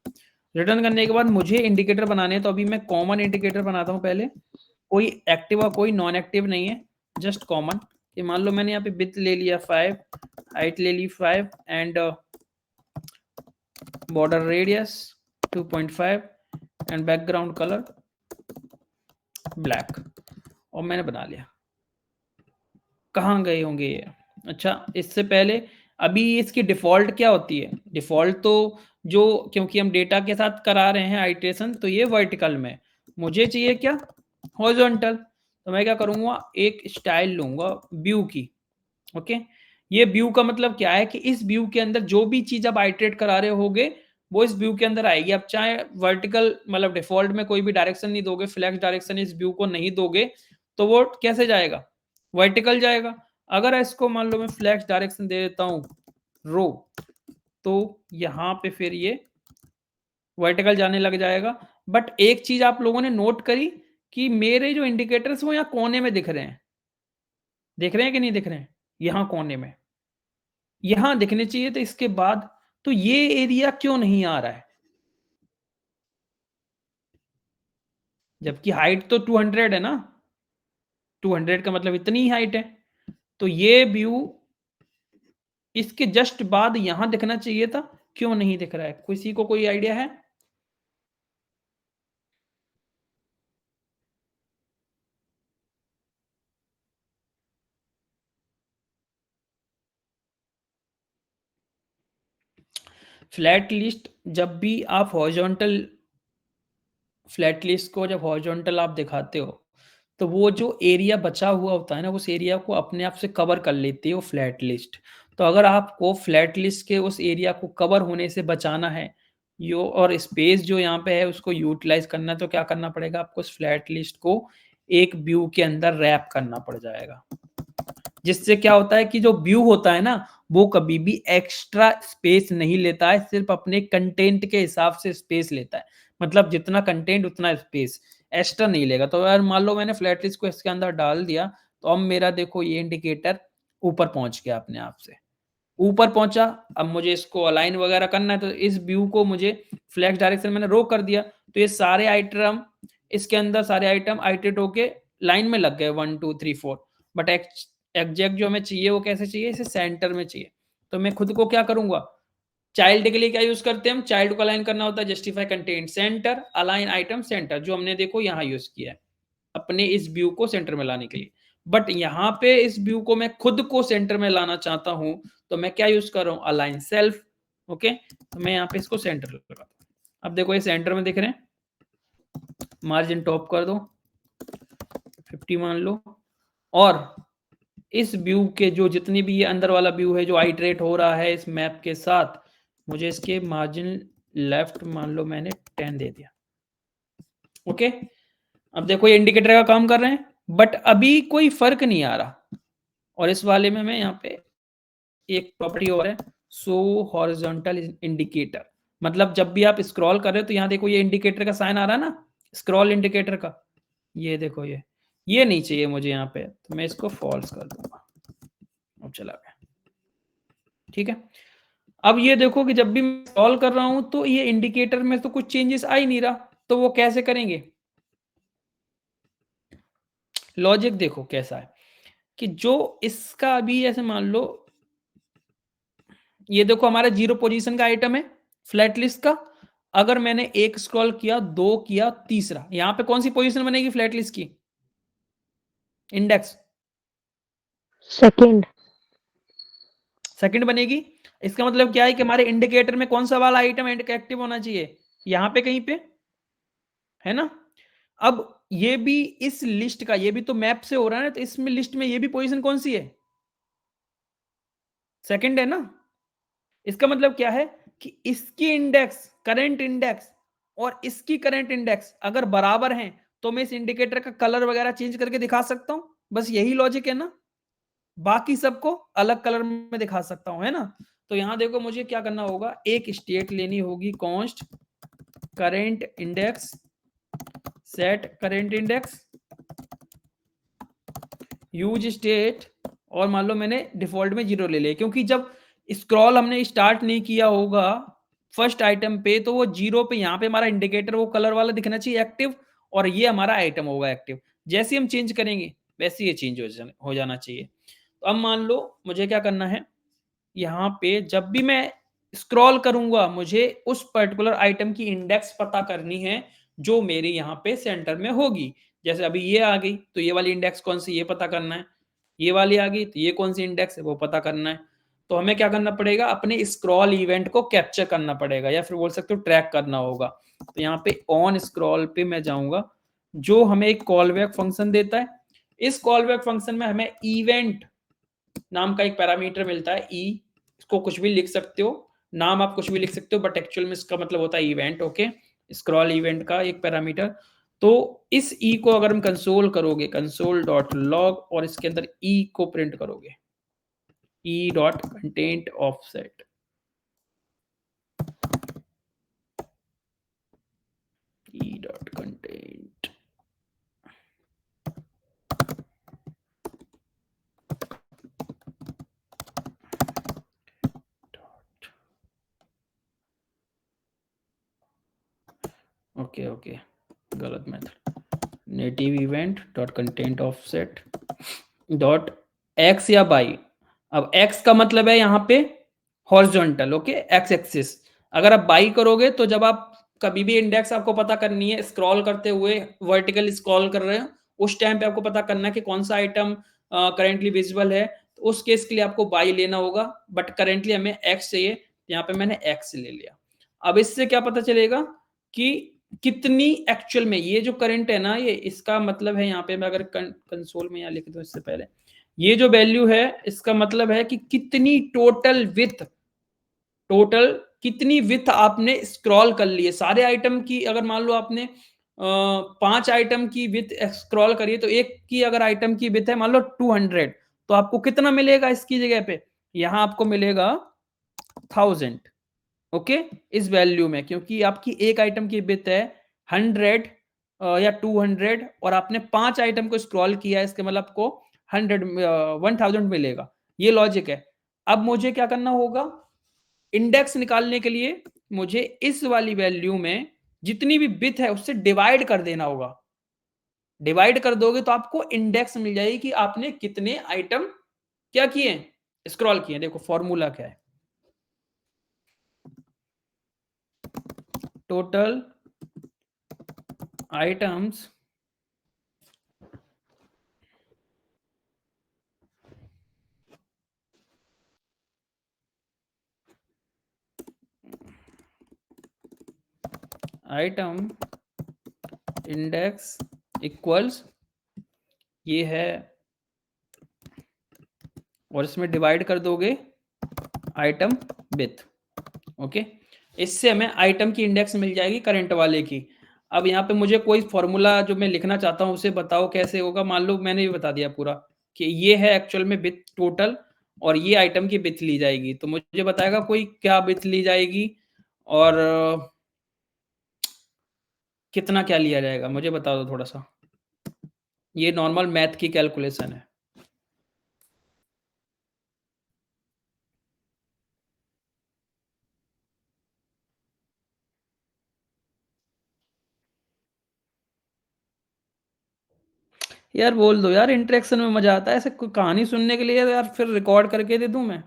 रिटर्न करने के बाद मुझे इंडिकेटर बनाने हैं, तो अभी मैं कॉमन इंडिकेटर बनाता हूँ पहले। कोई एक्टिव और कोई नॉन एक्टिव नहीं है, जस्ट कॉमन। ये मान लो मैंने यहाँ पे विड्थ ले लिया 5, हाइट ले ली 5, and border radius 2.5 and background colour black, और मैंने बना लिया। कहाँ गए होंगे ये? अच्छा, इससे पहले अभी इसकी डिफॉल्ट क्या होती है? डिफॉल्ट तो जो, क्योंकि हम डेटा के साथ करा रहे हैं आइट्रेशन, तो ये वर्टिकल में मुझे चाहिए क्या, हॉरिजॉन्टल। तो मैं क्या करूंगा, एक स्टाइल लूंगा व्यू की। ओके, ये व्यू का मतलब क्या है कि इस व्यू के अंदर जो भी चीज आप आइट्रेट करा रहे होगे वो इस व्यू के अंदर आएगी। आप चाहे वर्टिकल, मतलब डिफॉल्ट में कोई भी डायरेक्शन नहीं दोगे, फ्लैक्स डायरेक्शन इस व्यू को नहीं दोगे, तो वो कैसे जाएगा, वर्टिकल जाएगा। अगर इसको मान लो मैं फ्लैक्स डायरेक्शन दे देता हूं रो, तो यहां पे फिर ये वर्टिकल जाने लग जाएगा। बट एक चीज आप लोगों ने नोट करी कि मेरे जो इंडिकेटर्स वो यहाँ कोने में दिख रहे हैं, दिख रहे हैं कि नहीं दिख रहे हैं? यहां कोने में, यहां दिखने चाहिए। तो इसके बाद तो ये एरिया क्यों नहीं आ रहा है, जबकि हाइट तो 200 है ना, 200 का मतलब इतनी ही हाइट है। तो ये व्यू इसके जस्ट बाद यहां दिखना चाहिए था, क्यों नहीं दिख रहा है? किसी को कोई आइडिया है? फ्लैट लिस्ट जब भी आप हॉरिजॉन्टल, फ्लैट लिस्ट को जब हॉरिजॉन्टल आप दिखाते हो, तो वो जो एरिया बचा हुआ होता है ना, उस एरिया को अपने आप से कवर कर लेती है वो फ्लैट लिस्ट। तो अगर आपको फ्लैट लिस्ट के उस एरिया को कवर होने से बचाना है यो, और स्पेस जो यहाँ पे है उसको यूटिलाइज करना है, तो क्या करना पड़ेगा आपको, उस फ्लैट लिस्ट को एक व्यू के अंदर रैप करना पड़ जाएगा। जिससे क्या होता है कि जो व्यू होता है ना, वो कभी भी एक्स्ट्रा स्पेस नहीं लेता है, सिर्फ अपने कंटेंट के हिसाब से स्पेस लेता है। मतलब जितना कंटेंट उतना स्पेस, एक्स्ट्रा नहीं लेगा। तो अगर मान लो मैंने फ्लैट लिस्ट को इसके अंदर डाल दिया, तो अब मेरा देखो ये इंडिकेटर ऊपर पहुंच गया, अपने आप से ऊपर पहुंचा। अब मुझे इसको अलाइन वगैरह करना है, तो इस व्यू को मुझे फ्लैक्स डायरेक्शन मैंने रो कर दिया, तो ये सारे आइटम इसके अंदर, सारे आइटम आइट्रेट होके लाइन में लग गए 1 2 3 4। बट एग्जैक्ट जो हमें चाहिए वो कैसे चाहिए, इसे सेंटर में चाहिए। तो मैं खुद को क्या करूंगा, चाइल्ड के लिए क्या यूज करते हैं हम, चाइल्ड को अलाइन करना होता है justify content centre, align item centre, जो हमने देखो यहाँ यूज किया है अपने इस व्यू को सेंटर में लाने के लिए। बट यहाँ पे इस व्यू को मैं खुद को सेंटर में लाना चाहता हूं, तो मैं क्या यूज कर रहा हूं, अलाइन सेल्फ। ओके, तो मैं यहाँ पे इसको सेंटर लगाता हूं। अब देखो ये सेंटर में दिख रहे हैं, मार्जिन टॉप कर दो 50 मान लो, और इस व्यू के जो जितनी भी ये अंदर वाला व्यू है जो आइट्रेट हो रहा है इस मैप के साथ, मुझे इसके मार्जिन लेफ्ट मान लो मैंने 10 दे दिया। ओके, अब देखो ये इंडिकेटर का काम कर रहे हैं, बट अभी कोई फर्क नहीं आ रहा। और इस वाले में मैं यहाँ पे एक प्रॉपर्टी और है, शो हॉरिजॉन्टल इंडिकेटर। मतलब जब भी आप स्क्रॉल कर रहे हो तो यहाँ देखो ये इंडिकेटर का साइन आ रहा है ना, स्क्रॉल इंडिकेटर का, ये देखो ये नहीं चाहिए मुझे यहाँ पे, तो मैं इसको फॉल्स कर दूंगा। अब चला गया, ठीक है। अब ये देखो कि जब भी मैं स्क्रॉल कर रहा हूं तो ये इंडिकेटर में तो कुछ चेंजेस आ ही नहीं रहा, तो वो कैसे करेंगे, लॉजिक देखो कैसा है। कि जो इसका अभी ऐसे मान लो, ये देखो हमारा 0 पोजीशन का आइटम है फ्लैट लिस्ट का। अगर मैंने 1 स्क्रॉल किया, 2 किया, तीसरा, यहां पे कौन सी पोजीशन बनेगी फ्लैट लिस्ट की? Index second. सेकंड बनेगी। इसका मतलब क्या है कि हमारे इंडिकेटर में कौन सा वाला आइटम एक्टिव होना चाहिए? यहां पे कहीं पे, है ना? अब ये भी इस लिस्ट का, ये भी तो मैप से हो रहा है ना, तो इसमें लिस्ट में ये भी पोजीशन कौन सी है? सेकंड है ना। इसका मतलब क्या है कि इसकी इंडेक्स, करंट इंडेक्स और इसकी करंट इंडेक्स अगर बराबर हैं तो मैं इस इंडिकेटर का कलर वगैरह चेंज करके दिखा सकता हूं। बस यही लॉजिक है ना, बाकी सबको अलग कलर में दिखा सकता हूं, है ना। तो यहां देखो मुझे क्या करना होगा, एक स्टेट लेनी होगी, const current index, set current index, use state, और मान लो मैंने डिफॉल्ट में 0 ले लिया, क्योंकि जब स्क्रॉल हमने स्टार्ट नहीं किया होगा फर्स्ट आइटम पे तो वो 0 पे, यहाँ पे हमारा इंडिकेटर वो कलर वाला दिखना चाहिए एक्टिव, और ये हमारा आइटम होगा एक्टिव। जैसे हम चेंज करेंगे वैसे ये चेंज हो जाना चाहिए। तो अब मान लो मुझे क्या करना है, यहाँ पे जब भी मैं स्क्रॉल करूंगा मुझे उस पर्टिकुलर आइटम की इंडेक्स पता करनी है जो मेरे यहाँ पे सेंटर में होगी। जैसे अभी ये आ गई तो ये वाली इंडेक्स कौन सी, ये पता करना है। ये वाली आ गई तो ये कौन सी इंडेक्स है वो पता करना है। तो हमें क्या करना पड़ेगा, अपने स्क्रॉल इवेंट को कैप्चर करना पड़ेगा, या फिर बोल सकते हो ट्रैक करना होगा। तो यहाँ पे ऑन स्क्रॉल पे मैं जाऊंगा, जो हमें एक कॉल बैक फंक्शन देता है। इस कॉल बैक फंक्शन में हमें इवेंट नाम का एक पैरामीटर मिलता है, ई, इसको कुछ भी लिख सकते हो, नाम आप कुछ भी लिख सकते हो, बट एक्चुअल में इसका मतलब होता है इवेंट। ओके, स्क्रॉल इवेंट का एक पैरामीटर। तो इस ई को अगर हम कंसोल करोगे, कंसोल डॉट लॉग, और इसके अंदर ई को प्रिंट करोगे, e dot content offset, e dot content, okay okay, गलत method, native event dot content offset dot x या बाई। अब एक्स का मतलब है यहाँ पे हॉरिजॉन्टल, ओके, एक्स एक्सिस। अगर आप बाई करोगे तो जब आप कभी भी इंडेक्स आपको पता करनी है, स्क्रॉल करते हुए वर्टिकल स्क्रॉल कर रहे हो, उस टाइम पे आपको पता करना है कि कौन सा आइटम करेंटली विजिबल है, तो उस केस के लिए आपको बाई लेना होगा। बट करेंटली हमें एक्स चाहिए, यहाँ पे मैंने एक्स ले लिया। अब इससे क्या पता चलेगा कि कितनी एक्चुअल में ये जो करंट है ना, ये इसका मतलब है, यहाँ पे मैं अगर कंसोल में यहाँ लिख दूं इससे पहले, ये जो वैल्यू है इसका मतलब है कि कितनी टोटल विथ, टोटल कितनी विथ आपने स्क्रॉल कर ली है सारे आइटम की। अगर मान लो आपने 5 आइटम की विथ स्क्रॉल करी है, तो एक की अगर आइटम की विथ है मान लो 200, तो आपको कितना मिलेगा इसकी जगह पे, यहां आपको मिलेगा 1000। ओके, इस वैल्यू में, क्योंकि आपकी एक आइटम की विथ है 100 या 200, और आपने 5 आइटम को स्क्रॉल किया है, इसके मतलब आपको 1000 मिलेगा। ये लॉजिक है। अब मुझे क्या करना होगा, इंडेक्स निकालने के लिए मुझे इस वाली वैल्यू में जितनी भी बिट है उससे डिवाइड कर देना होगा। डिवाइड कर दोगे तो आपको इंडेक्स मिल जाएगी कि आपने कितने आइटम क्या किए, स्क्रॉल किए। देखो फॉर्मूला क्या है, total items item index equals, ये है, और इसमें डिवाइड कर दोगे आइटम विथ। ओके, इससे हमें आइटम की इंडेक्स मिल जाएगी करंट वाले की। अब यहाँ पे मुझे कोई फॉर्मूला जो मैं लिखना चाहता हूँ उसे बताओ कैसे होगा। मान लो मैंने ये बता दिया पूरा कि ये है एक्चुअल में विथ टोटल, और ये आइटम की विथ ली जाएगी, तो मुझे बताएगा कोई क्या विथ ली जाएगी और कितना क्या लिया जाएगा, मुझे बता दो थोड़ा सा। ये नॉर्मल मैथ की कैलकुलेशन है। यार बोल दो यार, इंटरेक्शन में मजा आता है। ऐसे कोई कहानी सुनने के लिए यार फिर रिकॉर्ड करके दे दूं मैं?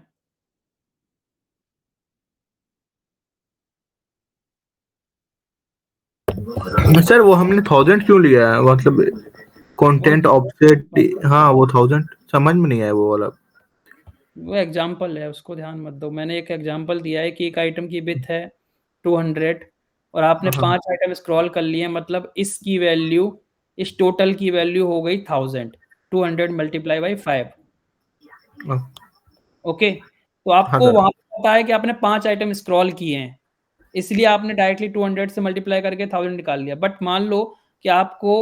सर वो हमने 1000 क्यों लिया है, मतलब कंटेंट ऑफसेट? हाँ वो 1000 समझ में नहीं आया वो वाला। वो एग्जाम्पल है, उसको ध्यान मत दो। मैंने एक एग्जाम्पल दिया है कि एक आइटम की विड्थ है 200 और आपने हाँ 5 आइटम स्क्रॉल कर लिए, मतलब इसकी वैल्यू, इस टोटल की वैल्यू हो गई 1000, 200 मल्टीप्लाई बाई 5। हाँ ओके, तो हाँ आपको सर। वहां पे पता है कि आपने 5 आइटम स्क्रॉल किए हैं, इसलिए आपने डायरेक्टली 200 से मल्टीप्लाई करके 1000 निकाल लिया। बट मान लो कि आपको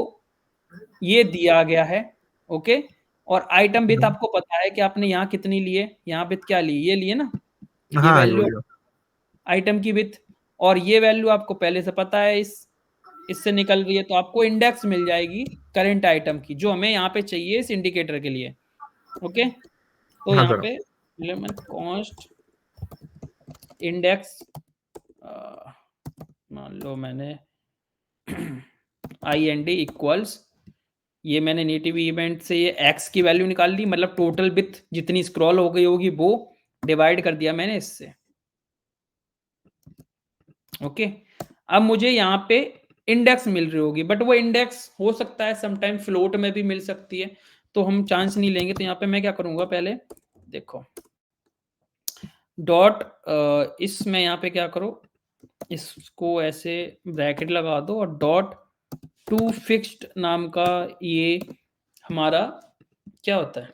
ये दिया गया है, ओके, और आइटम विथ आपको पता है कि आपने यहाँ कितनी लिए, यहाँ विथ क्या ली, ये लिए ना, ये हाँ वैल्यू वो आइटम की विथ, और ये वैल्यू आपको पहले से पता है, इससे निकल रही है, तो आपको इंडेक्स मिल जाएगी करंट आइटम की, जो हमें यहाँ पे चाहिए इस इंडिकेटर के लिए। ओके, तो हाँ यहाँ सर। पे कॉस्ट इंडेक्स, मान लो मैंने आई एन डी इक्वल्स, ये मैंने नेटिव इवेंट से ये x की वैल्यू निकाल ली, मतलब टोटल विथ जितनी स्क्रॉल हो गई होगी वो डिवाइड कर दिया मैंने इससे। ओके, अब मुझे यहाँ पे इंडेक्स मिल रही होगी, बट वो इंडेक्स हो सकता है समटाइम फ्लोट में भी मिल सकती है, तो हम चांस नहीं लेंगे। तो यहाँ पे मैं क्या करूंगा, पहले देखो डॉट, इसमें यहाँ पे क्या करो, इसको ऐसे ब्रैकेट लगा दो और डॉट टू फिक्स्ड नाम का ये हमारा क्या होता है,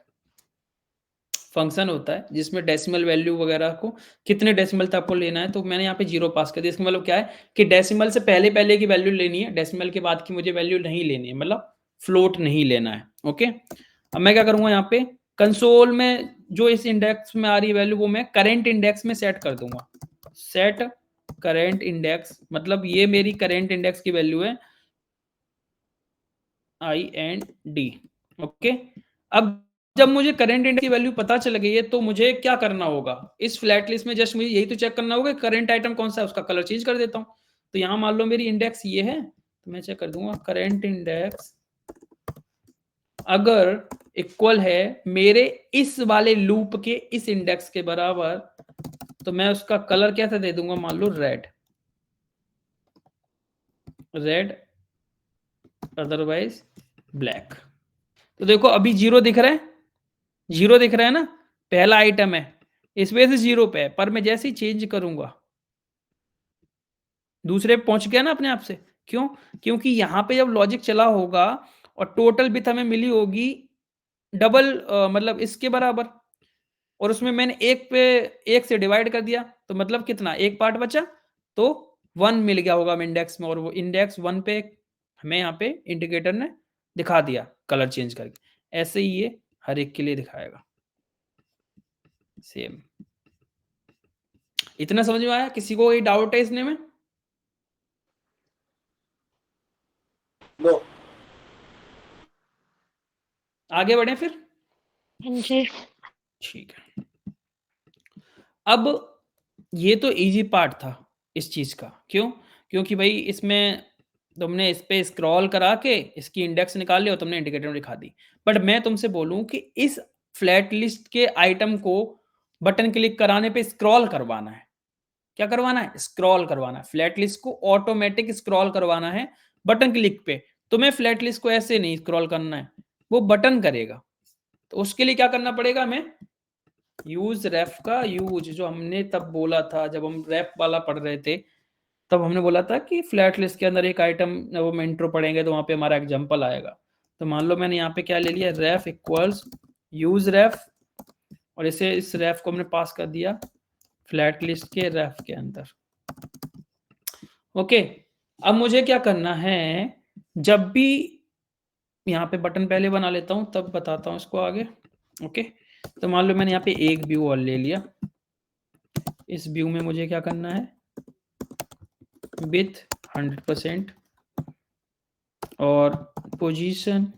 फंक्शन होता है, जिसमें डेसिमल वैल्यू वगैरह को कितने डेसिमल तक आपको लेना है, तो मैंने यहाँ पे 0 पास कर दिया। इसका मतलब क्या है कि डेसिमल से पहले पहले की वैल्यू लेनी है, डेसिमल के बाद की मुझे वैल्यू नहीं लेनी है, मतलब फ्लोट नहीं लेना है। ओके, अब मैं क्या करूंगा, यहाँ पे कंसोल में जो इस इंडेक्स में आ रही वैल्यू वो मैं करेंट इंडेक्स में सेट कर दूंगा। सेट करेंट इंडेक्स, मतलब ये मेरी करेंट इंडेक्स की वैल्यू है आई एंड डी। ओके, अब जब मुझे करंट इंडेक्स की वैल्यू पता चल गई है, तो मुझे क्या करना होगा, इस फ्लैट लिस्ट में जस्ट मुझे यही तो चेक करना होगा करंट आइटम कौन सा है, उसका कलर चेंज कर देता हूं। तो यहां मान लो मेरी इंडेक्स ये है, तो मैं चेक कर दूंगा करंट इंडेक्स अगर इक्वल है मेरे इस वाले लूप के इस इंडेक्स के बराबर, तो मैं उसका कलर कैसा दे दूंगा, मान लो रेड, रेड अदरवाइज ब्लैक। तो देखो अभी 0 दिख रहा है, 0 दिख रहा है ना, पहला आइटम है, इस वजह से 0 पे है, पर मैं जैसे ही चेंज करूंगा दूसरे पे पहुंच गया ना अपने आप से। क्यों? क्योंकि यहां पे जब लॉजिक चला होगा और टोटल बिट हमें मिली होगी डबल, मतलब इसके बराबर, और उसमें मैंने एक पे एक से डिवाइड कर दिया, तो मतलब कितना, एक पार्ट बचा, तो 1 मिल गया होगा हमें इंडेक्स में, और वो इंडेक्स 1 पे हमें यहाँ पे इंडिकेटर ने दिखा दिया कलर चेंज करके। ऐसे ही ये हर एक के लिए दिखाएगा सेम। इतना समझ में आया? किसी को कोई डाउट है इसने में? नो। आगे बढ़े फिर। जी। ठीक है, अब ये तो इजी पार्ट था इस चीज का। क्यों? क्योंकि भाई इसमें तुमने इस पे स्क्रॉल करा के इसकी इंडेक्स निकाल लिया और तुमने इंडिकेटर दिखा दी। बट मैं तुमसे बोलूं कि इस फ्लैट लिस्ट के आइटम को बटन क्लिक कराने पे स्क्रॉल करवाना है। क्या करवाना है? स्क्रॉल करवाना है। फ्लैट लिस्ट को ऑटोमेटिक स्क्रॉल करवाना है बटन क्लिक पे। तुम्हें फ्लैट लिस्ट को ऐसे नहीं स्क्रॉल करना है, वो बटन करेगा। तो उसके लिए क्या करना पड़ेगा हमें? यूज रेफ का यूज, जो हमने तब बोला था जब हम रेफ वाला पढ़ रहे थे, तब हमने बोला था कि फ्लैट लिस्ट के अंदर एक आइटम, वो हम इंट्रो पढ़ेंगे तो वहां पे हमारा एग्जांपल आएगा। तो मान लो मैंने यहाँ पे क्या ले लिया, रेफ इक्वल्स यूज रेफ, और इसे इस रेफ को हमने पास कर दिया फ्लैट लिस्ट के रेफ के अंदर। ओके, अब मुझे क्या करना है, जब भी यहाँ पे बटन पहले बना लेता हूं तब बताता हूं इसको आगे। ओके, तो मान लो मैंने यहाँ पे एक व्यू और ले लिया। इस व्यू में मुझे क्या करना है, विथ 100% और पोजीशन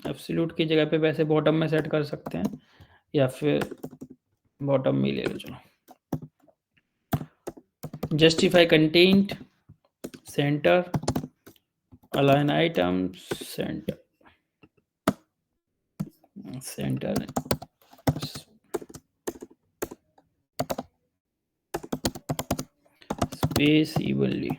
एब्सोल्यूट की जगह पे वैसे बॉटम में सेट कर सकते हैं, या फिर बॉटम में ले लो। चलो, justify content centre align item centre space evenly.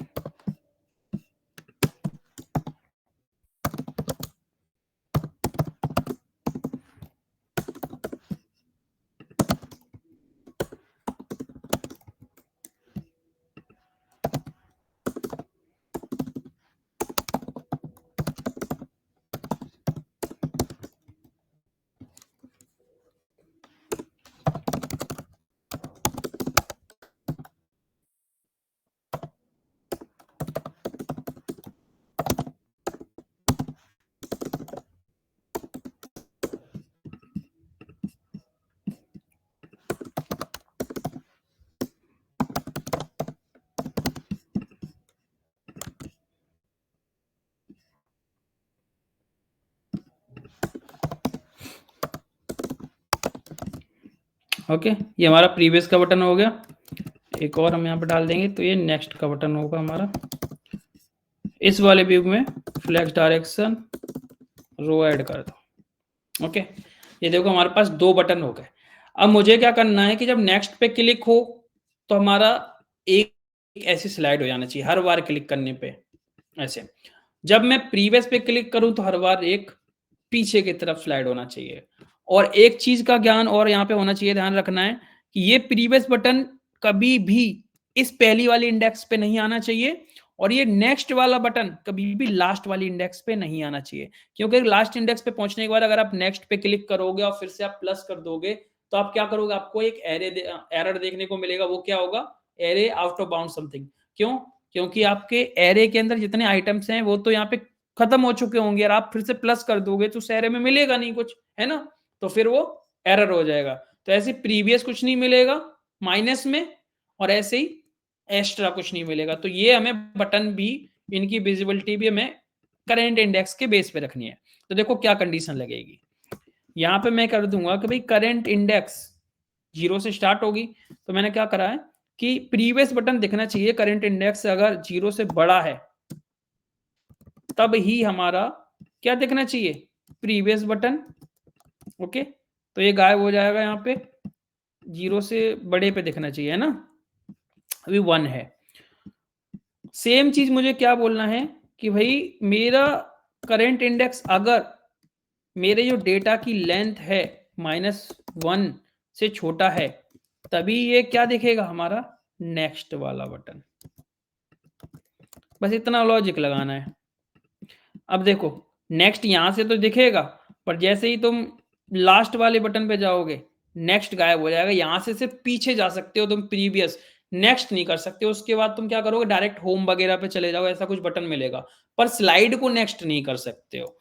Okay, ये हमारा प्रीवियस का बटन हो गया। एक और हम यहाँ पे डाल देंगे, तो ये नेक्स्ट का बटन होगा हमारा। इस वाले व्यू में फ्लेक्स डायरेक्शन रो ऐड कर दो। ओके, ये देखो हमारे पास 2 बटन हो गए। अब मुझे क्या करना है कि जब नेक्स्ट पे क्लिक हो तो हमारा एक ऐसी स्लाइड हो जाना चाहिए हर बार क्लिक करने पे ऐसे। जब मैं प्रीवियस पे क्लिक करूं तो हर बार एक पीछे की तरफ स्लाइड होना चाहिए। और एक चीज का ज्ञान और यहाँ पे होना चाहिए, ध्यान रखना है कि ये प्रीवियस बटन कभी भी इस पहली वाली इंडेक्स पे नहीं आना चाहिए और ये नेक्स्ट वाला बटन कभी भी लास्ट वाली इंडेक्स पे नहीं आना चाहिए। क्योंकि लास्ट इंडेक्स पे पहुंचने के बाद अगर आप नेक्स्ट पे क्लिक करोगे और फिर से आप प्लस कर दोगे तो आप क्या करोगे, आपको एक एरर देखने को मिलेगा। वो क्या होगा, array out of bound something. क्यों? क्योंकि आपके एरे के अंदर जितने आइटम्स हैं वो तो यहाँ पे खत्म हो चुके होंगे और आप फिर से प्लस कर दोगे तो उस एरे में मिलेगा नहीं कुछ, है ना, तो फिर वो एरर हो जाएगा। तो ऐसे प्रीवियस कुछ नहीं मिलेगा माइनस में और ऐसे ही एक्स्ट्रा कुछ नहीं मिलेगा। तो ये हमें बटन भी, इनकी विजिबिलिटी भी हमें करंट इंडेक्स के बेस पे रखनी है। तो देखो क्या कंडीशन लगेगी, यहाँ पे मैं कर दूंगा कि भाई करंट इंडेक्स 0 से स्टार्ट होगी। तो मैंने क्या करा है कि प्रीवियस बटन दिखना चाहिए, करंट इंडेक्स अगर 0 से बड़ा है तब ही हमारा क्या दिखना चाहिए, प्रीवियस बटन। ओके, तो ये गायब हो जाएगा, यहाँ पे 0 से बड़े पे दिखना चाहिए, है ना, अभी 1 है। सेम चीज मुझे क्या बोलना है कि भाई मेरा करंट इंडेक्स अगर मेरे जो डेटा की लेंथ है -1 से छोटा है तभी ये क्या दिखेगा, हमारा नेक्स्ट वाला बटन। बस इतना लॉजिक लगाना है। अब देखो नेक्स्ट यहां से तो दिखेगा पर जैसे ही तुम लास्ट वाले बटन पे जाओगे नेक्स्ट गायब हो जाएगा। यहां से सिर्फ पीछे जा सकते हो तुम, प्रीवियस नेक्स्ट नहीं कर सकते। उसके बाद तुम क्या करोगे, डायरेक्ट होम वगैरह पे चले जाओ, ऐसा कुछ बटन मिलेगा, पर स्लाइड को नेक्स्ट नहीं कर सकते हो।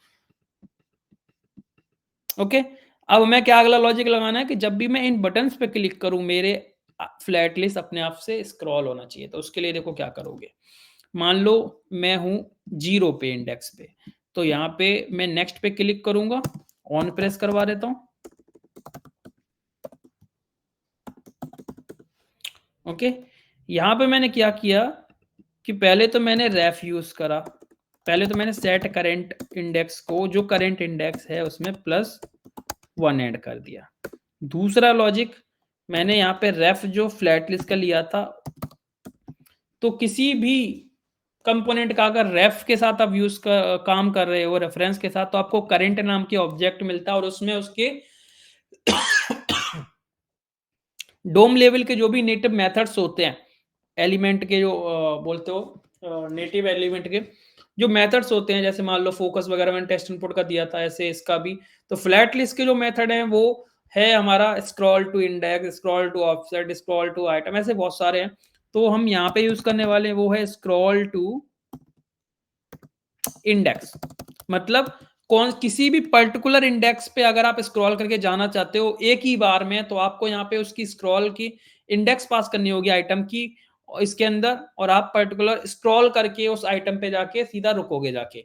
ओके, अब मैं क्या अगला लॉजिक लगाना है कि जब भी मैं इन बटन्स पे क्लिक करूं मेरे फ्लैट लिस्ट अपने आप से स्क्रॉल होना चाहिए। तो उसके लिए देखो क्या करोगे, मान लो मैं हूं 0 पे इंडेक्स पे, तो यहाँ पे मैं नेक्स्ट पे क्लिक करूंगा, ऑन प्रेस करवा देता हूं। ओके, यहां पे मैंने क्या किया कि पहले तो मैंने रेफ यूज करा, पहले तो मैंने सेट करंट इंडेक्स को जो करंट इंडेक्स है उसमें +1 ऐड कर दिया। दूसरा लॉजिक मैंने यहाँ पे रेफ जो फ्लैट लिस्ट का लिया था, तो किसी भी कंपोनेंट का अगर रेफ के साथ आप यूज काम कर रहे हो रेफरेंस के साथ, तो आपको करंट नाम के ऑब्जेक्ट मिलता है और उसमें उसके डोम लेवल के जो भी नेटिव मेथड्स होते हैं, एलिमेंट के जो बोलते हो नेटिव एलिमेंट के जो मेथड्स होते हैं, जैसे मान लो फोकस वगैरह मैंने टेस्ट इनपुट का दिया था, ऐसे इसका भी। तो फ्लैट लिस्ट के जो मेथड है वो है हमारा scroll to index, scroll to offset, scroll to item, ऐसे बहुत सारे हैं। तो हम यहाँ पे यूज करने वाले हैं वो है स्क्रॉल टू इंडेक्स। मतलब कौन किसी भी पर्टिकुलर इंडेक्स पे अगर आप स्क्रॉल करके जाना चाहते हो एक ही बार में, तो आपको यहाँ पे उसकी स्क्रॉल की इंडेक्स पास करनी होगी आइटम की इसके अंदर, और आप पर्टिकुलर स्क्रॉल करके उस आइटम पे जाके सीधा रुकोगे जाके,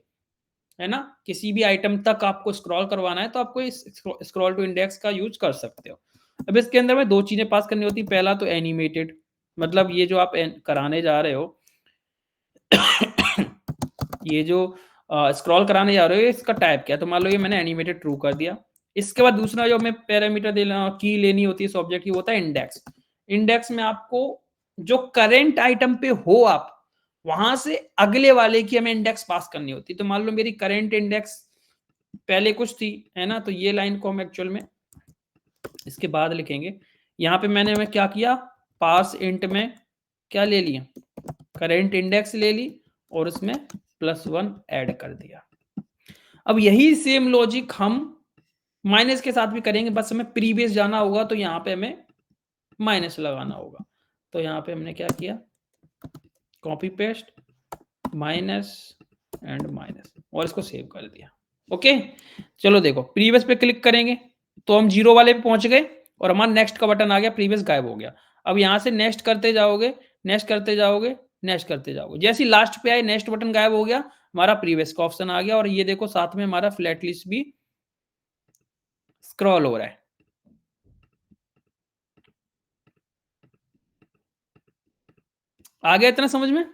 है ना। किसी भी आइटम तक आपको स्क्रॉल करवाना है तो आपको इस स्क्रॉल टू इंडेक्स का यूज कर सकते हो। अब इसके अंदर में 2 चीजें पास करनी होती है। पहला तो एनिमेटेड, मतलब ये जो आप कराने जा रहे हो ये जो स्क्रॉल कराने जा रहे हो इसका टाइप क्या है, तो मान लो ये मैंने एनिमेटेड ट्रू कर दिया। इसके बाद दूसरा जो हमें पैरामीटर देना की लेनी होती है इस ऑब्जेक्ट की, वो होता है इंडेक्स। इंडेक्स में आपको जो करंट आइटम पे हो आप वहां से अगले वाले की हमें इंडेक्स पास करनी होती है। तो मान लो मेरी करंट इंडेक्स पहले कुछ थी, है ना, तो ये लाइन को हम एक्चुअल में इसके बाद लिखेंगे। यहाँ पे मैंने क्या किया, पास इंट में क्या ले लिया, करंट इंडेक्स ले ली और उसमें +1 ऐड कर दिया। अब यही सेम लॉजिक हम माइनस के साथ भी करेंगे, बस हमें प्रीवियस जाना होगा तो यहाँ पे हमें माइनस लगाना होगा। तो यहाँ पे हमने क्या किया, copy paste minus and minus और इसको सेव कर दिया। ओके, चलो देखो प्रीवियस पे क्लिक करेंगे तो हम 0 वाले पे पहुंच गए और हमारा नेक्स्ट का बटन आ गया, प्रीवियस गायब हो गया। अब यहां से नेक्स्ट करते जाओगे, नेक्स्ट करते जाओगे, नेक्स्ट करते जाओगे, जैसे लास्ट पे आए नेक्स्ट बटन गायब हो गया, हमारा प्रीवियस का ऑप्शन आ गया और ये देखो साथ में हमारा फ्लैट लिस्ट भी स्क्रॉल हो रहा है। आ गया इतना समझ में?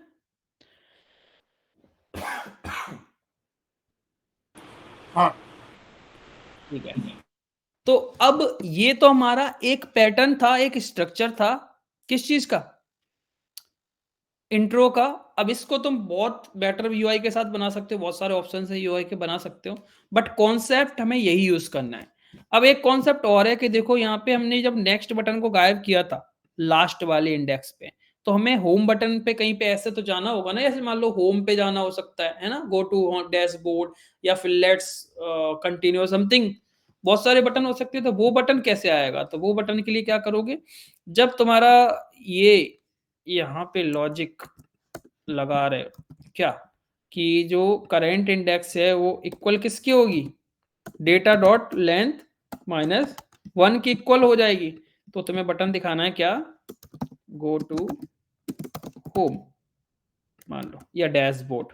हाँ ठीक है, तो अब ये तो हमारा एक पैटर्न था, एक स्ट्रक्चर था, किस चीज का, इंट्रो का। अब इसको तुम बहुत बेटर यूआई के साथ बना सकते हो, बहुत सारे ऑप्शन है यूआई के बना सकते हो, बट कॉन्सेप्ट हमें यही यूज करना है। अब एक कॉन्सेप्ट और है कि देखो यहाँ पे हमने जब नेक्स्ट बटन को गायब किया था लास्ट वाले इंडेक्स पे, तो हमें होम बटन पे कहीं पे ऐसे तो जाना होगा ना, जैसे मान लो होम पे जाना हो सकता है ना, गो टू डैशबोर्ड या फिर लेट्स कंटिन्यू समथिंग, बहुत सारे बटन हो सकते हैं। तो वो बटन कैसे आएगा, तो वो बटन के लिए क्या करोगे, जब तुम्हारा ये यहाँ पे लॉजिक लगा रहे क्या कि जो करंट इंडेक्स है वो इक्वल किसकी होगी, डेटा डॉट लेंथ -1 की इक्वल हो जाएगी, तो तुम्हें बटन दिखाना है क्या, गो टू होम मान लो या डैशबोर्ड,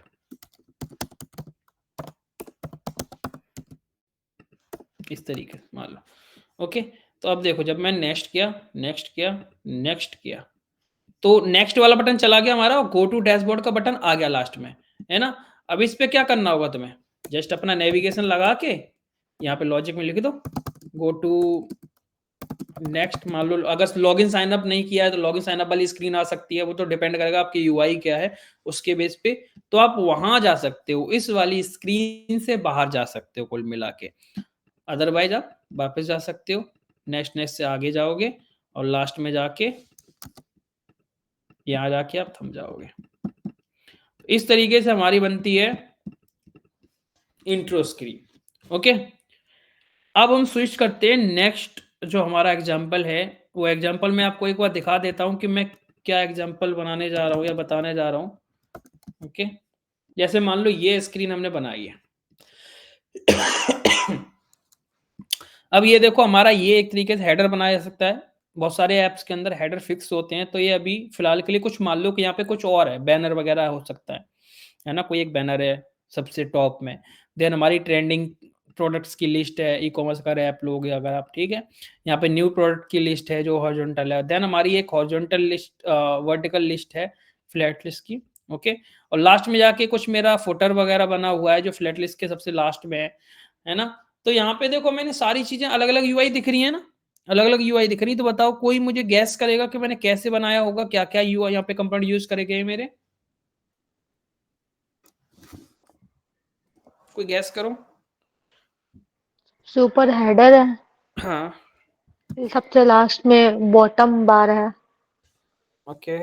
इस तरीके से मान लो। ओके, तो अब देखो जब मैं नेक्स्ट किया, नेक्स्ट किया, नेक्स्ट किया, तो नेक्स्ट वाला बटन चला गया हमारा, गो टू डैशबोर्ड का बटन आ गया लास्ट में, है ना। अब इस पे क्या करना होगा तुम्हें, जस्ट अपना नेविगेशन लगा के यहाँ पे लॉजिक में लिख दो गो टू नेक्स्ट। मान लो अगर लॉगिन साइन अप नहीं किया है तो लॉगिन साइन अप वाली स्क्रीन आ सकती है, वो तो डिपेंड करेगा आपकी यूआई क्या है उसके बेस पे, तो आप वहां जा सकते हो, इस वाली स्क्रीन से बाहर जा सकते हो कुल मिला के। अदरवाइज आप वापस जा सकते हो, नेक्स्ट नेक्स्ट से आगे जाओगे और लास्ट में जाके यहाँ जाके आप थम जाओगे। इस तरीके से हमारी बनती है इंट्रो स्क्रीन। ओके, अब हम स्विच करते हैं नेक्स्ट जो हमारा एग्जाम्पल है, वो एग्जाम्पल मैं आपको एक बार दिखा देता हूं कि मैं क्या एग्जाम्पल बनाने जा रहा हूं या बताने जा रहा हूं। ओके, जैसे मान लो ये स्क्रीन हमने बनाई है अब ये देखो हमारा ये एक तरीके से हेडर बनाया जा सकता है, बहुत सारे ऐप्स के अंदर हेडर फिक्स होते हैं, तो ये अभी फिलहाल के लिए कुछ मान लो कि यहाँ पे कुछ और है, बैनर वगैरह हो सकता है ना, कोई एक बैनर है सबसे टॉप में, देन हमारी ट्रेंडिंग प्रोडक्ट्स की लिस्ट है, ई कॉमर्स का ऐप लोगे अगर आप, ठीक है, यहाँ पे न्यू प्रोडक्ट की लिस्ट है जो हॉरिजॉन्टल है, देन हमारी एक हॉरिजॉन्टल लिस्ट वर्टिकल लिस्ट है फ्लैट लिस्ट की। ओके, और लास्ट में जाके कुछ मेरा फुटर वगैरह बना हुआ है जो फ्लैट लिस्ट के सबसे लास्ट में है ना। तो यहाँ पे देखो मैंने सारी चीजें अलग अलग यूआई दिख रही है ना, अलग अलग यूआई दिख रही है, तो बताओ कोई मुझे गैस करेगा कि मैंने कैसे बनाया होगा, क्या क्या यूआई यहाँ पे कंपोनेंट यूज करे गए मेरे, कोई गैस करो। सुपर हेडर है, हाँ सबसे लास्ट में बॉटम बार है, ओके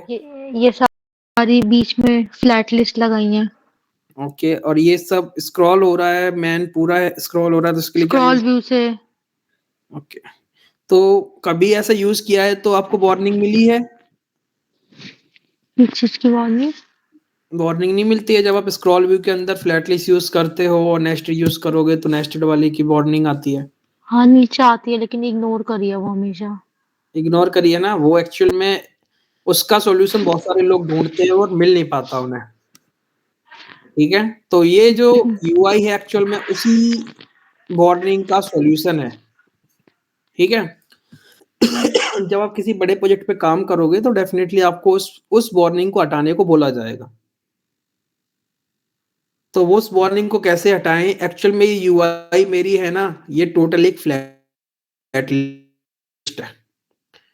ये सारी बीच में फ्लैट लिस्ट लगाई है, ओके, और ये सब स्क्रॉल हो रहा है, मैन पूरा स्क्रॉल हो रहा है, तो उसके लिए क्या स्क्रॉल व्यू से। ओके, तो कभी ऐसा यूज किया है तो आपको वार्निंग मिली है? किस चीज की वार्निंग? वार्निंग नहीं मिलती है जब आप स्क्रॉल व्यू के अंदर फ्लैट लिस्ट यूज करते हो और नेस्टेड यूज करोगे तो नेस्टेड वाली की वार्निंग आती है? हाँ नीचे आती है, लेकिन इग्नोर करिए वो हमेशा। इग्नोर करिए ना, वो एक्चुअल में उसका सॉल्यूशन बहुत सारे लोग ढूंढते हैं और मिल नहीं पाता उन्हें, ठीक है। तो ये जो यूआई है एक्चुअल में उसी वार्निंग का सॉल्यूशन है, ठीक है। जब आप किसी बड़े प्रोजेक्ट पे काम करोगे तो डेफिनेटली आपको उस वार्निंग को हटाने को बोला जाएगा। तो वो उस वार्निंग को कैसे हटाएं? एक्चुअल में ये यूआई मेरी है ना, ये टोटल एक फ्लैट लिस्ट है।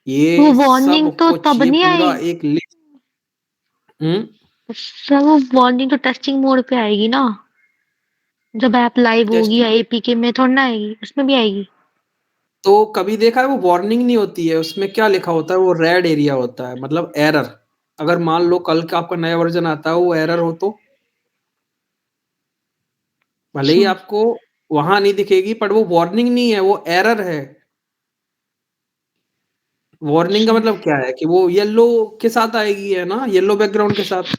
ये वो वार्निंग सब तो कुछ तब ये नहीं पूरा आई एक लिस्ट। सर, वो वार्निंग तो टेस्टिंग मोड पे आएगी ना, जब ऐप लाइव होगी या टेस्टिंग एपीके में थोड़ा ना आएगी, उसमें भी आएगी। तो कभी देखा है वो वार्निंग नहीं होती है, उसमें क्या लिखा होता है? वो रेड एरिया होता है, मतलब एरर। अगर मान लो कल का आपका नया वर्जन आता है वो एरर हो, तो भले ही अच्छा। आपको वहां नहीं दिखेगी, पर वो वार्निंग नहीं है, वो एरर है। वार्निंग का अच्छा। मतलब क्या है कि वो येलो के साथ आएगी, है ना, येलो बैकग्राउंड के साथ,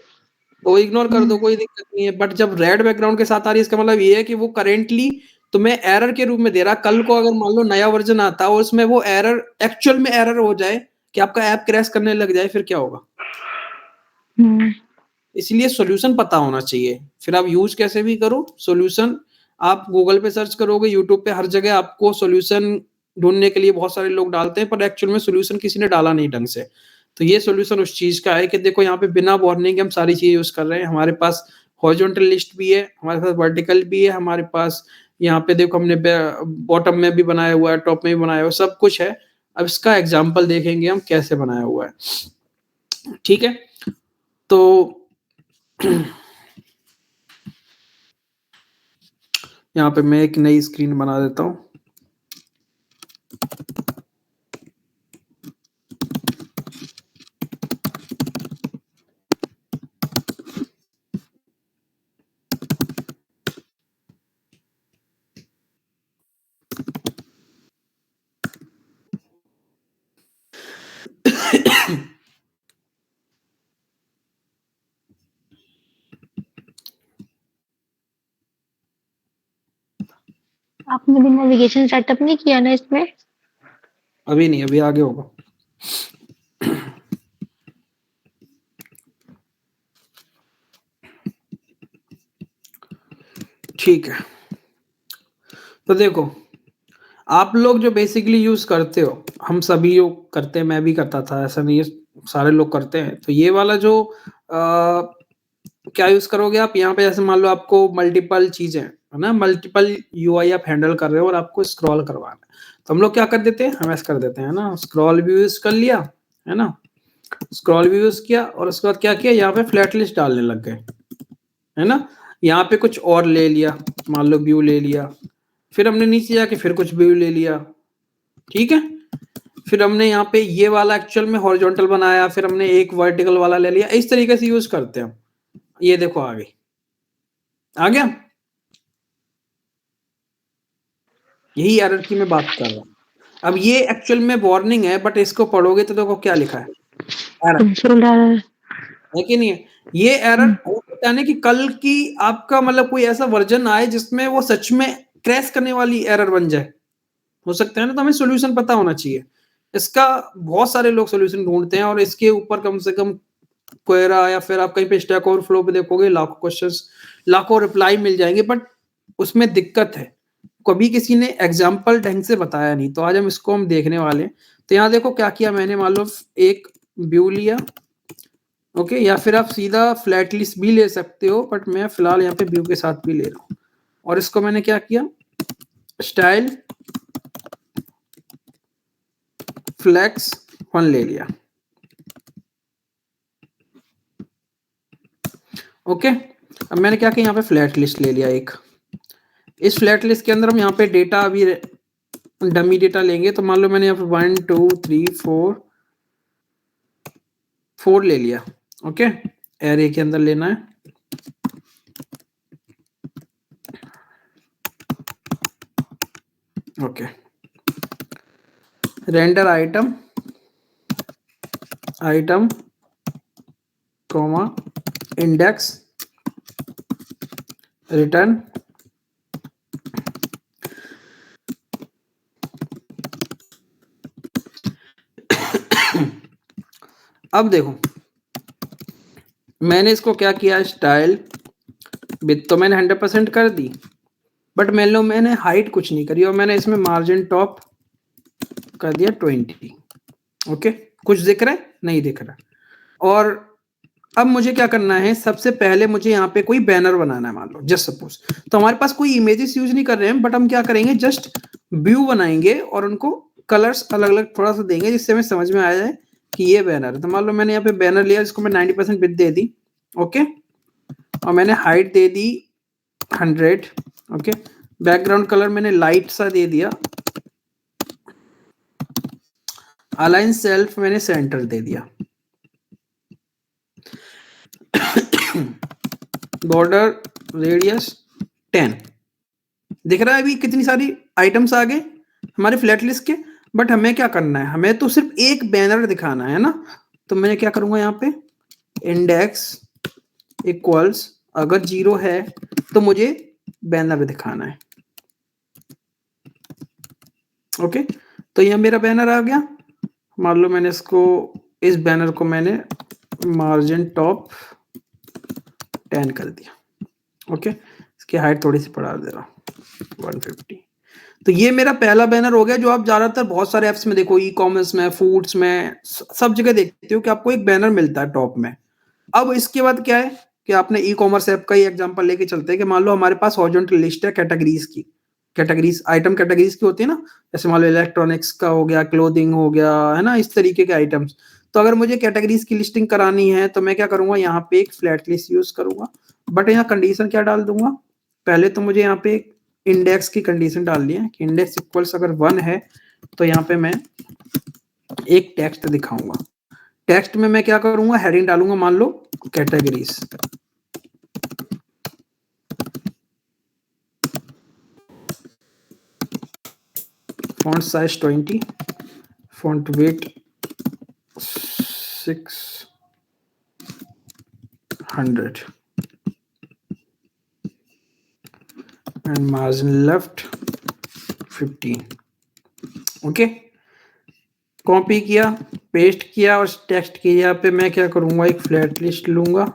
तो इग्नोर कर दो, हम्म। कोई दिक्कत नहीं है। बट जब रेड बैकग्राउंड के साथ आ रही है, इसका मतलब ये है कि वो करेंटली तुम्हें एरर के रूप में दे रहा। कल को अगर मान लो नया वर्जन आता है और उसमें वो एरर एक्चुअल में एरर हो जाए कि आपका ऐप क्रैश करने लग जाए, फिर क्या होगा? हम्म। इसलिए सॉल्यूशन पता होना चाहिए, फिर आप यूज कैसे भी करो सॉल्यूशन। आप गूगल पे सर्च करोगे, यूट्यूब पे, हर जगह आपको सॉल्यूशन ढूंढने के लिए बहुत सारे लोग डालते हैं, पर एक्चुअल में सॉल्यूशन किसी ने डाला नहीं ढंग से। तो ये सॉल्यूशन उस चीज का है कि देखो यहाँ पे बिना वार्निंग हम सारी चीजें यूज कर रहे हैं। हमारे पास हॉरिजॉन्टल लिस्ट भी है, हमारे पास वर्टिकल भी है, हमारे पास यहाँ पे देखो हमने बॉटम में भी बनाया हुआ है, टॉप में भी बनाया हुआ है, सब कुछ है। अब इसका एग्जाम्पल देखेंगे हम कैसे बनाया हुआ है। ठीक है, तो यहाँ पे मैं एक नई स्क्रीन बना देता हूँ। आपने भी नेविगेशन सेटअप नहीं किया ना इसमें? अभी नहीं, अभी आगे होगा। ठीक है, तो देखो आप लोग जो बेसिकली यूज करते हो, हम सभी योग करते हैं, मैं भी करता था, ऐसा नहीं है, सारे लोग करते हैं। तो ये वाला जो क्या यूज करोगे आप यहाँ पे? जैसे मान लो आपको मल्टीपल चीजें है ना, मल्टीपल यूआई आप हैंडल कर रहे हो और आपको स्क्रॉल करवाना है, तो हम लोग क्या कर देते हैं? हम ऐसा कर देते हैं ना, स्क्रॉल भी यूज कर लिया, है ना, स्क्रॉल भी यूज किया, और उसके बाद क्या किया, यहाँ पे फ्लैट लिस्ट डालने लग गए, है ना। यहाँ पे कुछ और ले लिया, मान लो व्यू ले लिया, फिर हमने नीचे जाके फिर कुछ व्यू ले लिया, ठीक है। फिर हमने यहाँ पे ये वाला एक्चुअल में हॉरिजॉन्टल बनाया, फिर हमने एक वर्टिकल वाला ले लिया। इस तरीके से यूज करते हैं हम। ये देखो आ गई, आ गया। यही एरर की मैं बात कर रहा हूँ। अब ये एक्चुअल में वार्निंग है, बट इसको पढ़ोगे तो देखो क्या लिखा है, एरर कंसोल एरर। है कि नहीं है? ये एरर हो सकता है ना कि कल की आपका मतलब कोई ऐसा वर्जन आए जिसमें वो सच में क्रैश करने वाली एरर बन जाए, हो सकता है ना। तो हमें सॉल्यूशन पता होना चाहिए इसका। बहुत सारे लोग सॉल्यूशन ढूंढते हैं, और इसके ऊपर कम से कम क्वेरा या फिर आप कहीं पे स्टैक ओवरफ्लो पे देखोगे, लाखों क्वेश्चंस, लाखों रिप्लाई मिल जाएंगे, बट उसमें दिक्कत है, कभी किसी ने एग्जाम्पल ढंग से बताया नहीं। तो आज हम इसको हम देखने वाले हैं। तो यहाँ देखो क्या किया मैंने, मान लो एक व्यू लिया, ओके, या फिर आप सीधा फ्लैट लिस्ट भी ले सकते हो, बट मैं फिलहाल यहाँ पे व्यू के साथ भी ले रहा हूँ। और इसको मैंने क्या किया, स्टाइल फ्लेक्स 1 ले लिया, ओके। अब मैंने क्या किया, यहाँ पे फ्लैट लिस्ट ले लिया एक। इस फ्लैट लिस्ट के अंदर हम यहाँ पे डेटा अभी डमी डेटा लेंगे। तो मान लो मैंने यहाँ पे 1 2 3 4 ले लिया, ओके। एरे के अंदर लेना है, okay. Render item comma index return. अब देखो मैंने इसको क्या किया, स्टाइल विड्थ तो मैंने 100% कर दी, बट मैंने हाइट कुछ नहीं करी, और मैंने इसमें मार्जिन टॉप कर दिया 20, ओके। कुछ दिख रहा है? नहीं दिख रहा। और अब मुझे क्या करना है, सबसे पहले मुझे यहाँ पे कोई बैनर बनाना है, मान लो जस्ट सपोज। तो हमारे पास कोई इमेजेस यूज नहीं कर रहे हैं, बट हम क्या करेंगे, जस्ट व्यू बनाएंगे और उनको कलर्स अलग अलग थोड़ा सा देंगे, जिससे हमें समझ में आ जाए कि ये बैनर है। तो मान लो मैंने यहाँ पे बैनर लिया, जिसको मैं 90% विड्थ दे दी, ओके, और मैंने हाइट दे दी 100, ओके। बैकग्राउंड कलर मैंने लाइट सा दे दिया, अलाइन सेल्फ मैंने सेंटर दे दिया, बॉर्डर रेडियस 10। दिख रहा है अभी कितनी सारी आइटम्स आ गए हमारे फ्लैट लिस्ट के। बट हमें क्या करना है, हमें तो सिर्फ एक बैनर दिखाना है ना। तो मैंने क्या करूंगा, यहाँ पे इंडेक्स इक्वल्स, अगर 0 है तो मुझे बैनर दिखाना है, ओके। तो यह मेरा बैनर आ गया। मान लो मैंने इसको, इस बैनर को मैंने मार्जिन टॉप 10 कर दिया, ओके। इसकी हाइट थोड़ी सी बढ़ा दे रहा हूँ 150। तो ये मेरा पहला बैनर हो गया, जो आप ज्यादातर बहुत सारे ऐप्स में देखो, ई कॉमर्स में, फूड्स में, सब जगह देखते हो कि आपको एक बैनर मिलता है टॉप में। अब इसके बाद क्या है कि आपने ई कॉमर्स ऐप का ही एग्जांपल लेके चलते हैं कि मान लो हमारे पास हॉरिजॉन्टल लिस्ट है कैटेगरीज की, कैटेगरीज आइटम कैटेगरीज की होती है ना, जैसे मान लो इलेक्ट्रॉनिक्स का हो गया, क्लोथिंग हो गया, है ना, इस तरीके के आइटम्स। तो अगर मुझे कैटेगरीज की लिस्टिंग करानी है तो मैं क्या करूंगा, यहाँ पे एक फ्लैट लिस्ट यूज करूंगा। बट यहाँ कंडीशन क्या डाल दूंगा, पहले तो मुझे यहाँ पे एक इंडेक्स की कंडीशन डालनी है कि इंडेक्स इक्वल्स अगर 1 है तो यहाँ पे मैं एक टेक्स्ट दिखाऊंगा। टेक्स्ट में मैं क्या करूंगा, हेडिंग डालूंगा, मान लो categories. Font size 20, font weight 600 and margin left 15, okay. Copy किया, पेस्ट किया, और टेक्स्ट की जगह पे मैं क्या करूंगा, एक फ्लैट लिस्ट लूंगा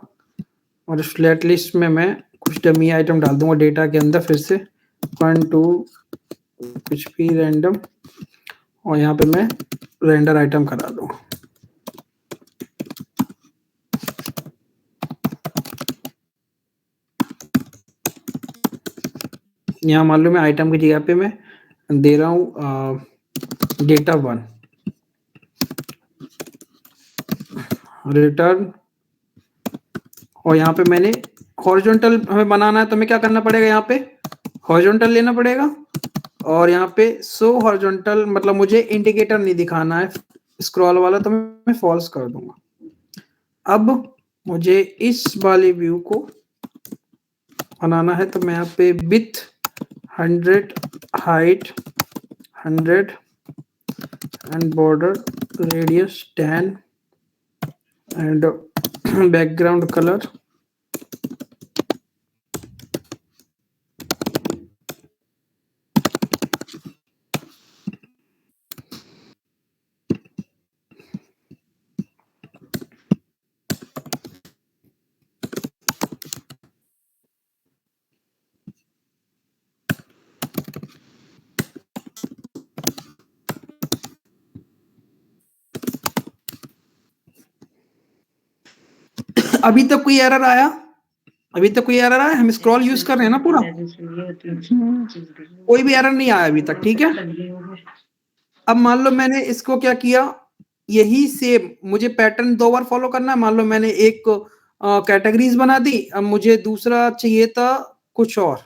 और इस फ्लैट लिस्ट में मैं कुछ डमी आइटम डाल दूंगा डेटा के अंदर, फिर से 1 2 कुछ भी रैंडम, और यहाँ पे मैं रेंडर आइटम करा दूंगा। यहाँ मान लो मैं आइटम की जगह पे मैं दे रहा हूँ डेटा 1, रिटर्न, और यहाँ पे मैंने हॉरिजॉन्टल हमें बनाना है तो मैं क्या करना पड़ेगा, यहाँ पे हॉरिजॉन्टल लेना पड़ेगा, और यहाँ पे शो हॉरिजॉन्टल मतलब मुझे इंडिकेटर नहीं दिखाना है स्क्रॉल वाला, तो मैं फॉल्स कर दूंगा। अब मुझे इस वाले व्यू को बनाना है तो मैं यहाँ पे with 100, height 100 and border radius 10 and background colour अभी तक कोई एरर आया? अभी तक कोई एरर आया? हम स्क्रॉल यूज कर रहे हैं ना पूरा, कोई भी एरर नहीं आया अभी तक, ठीक है। अब मान लो मैंने इसको क्या किया, यही सेम मुझे पैटर्न 2 बार फॉलो करना है। मान लो मैंने एक कैटेगरीज बना दी, अब मुझे दूसरा चाहिए था कुछ और।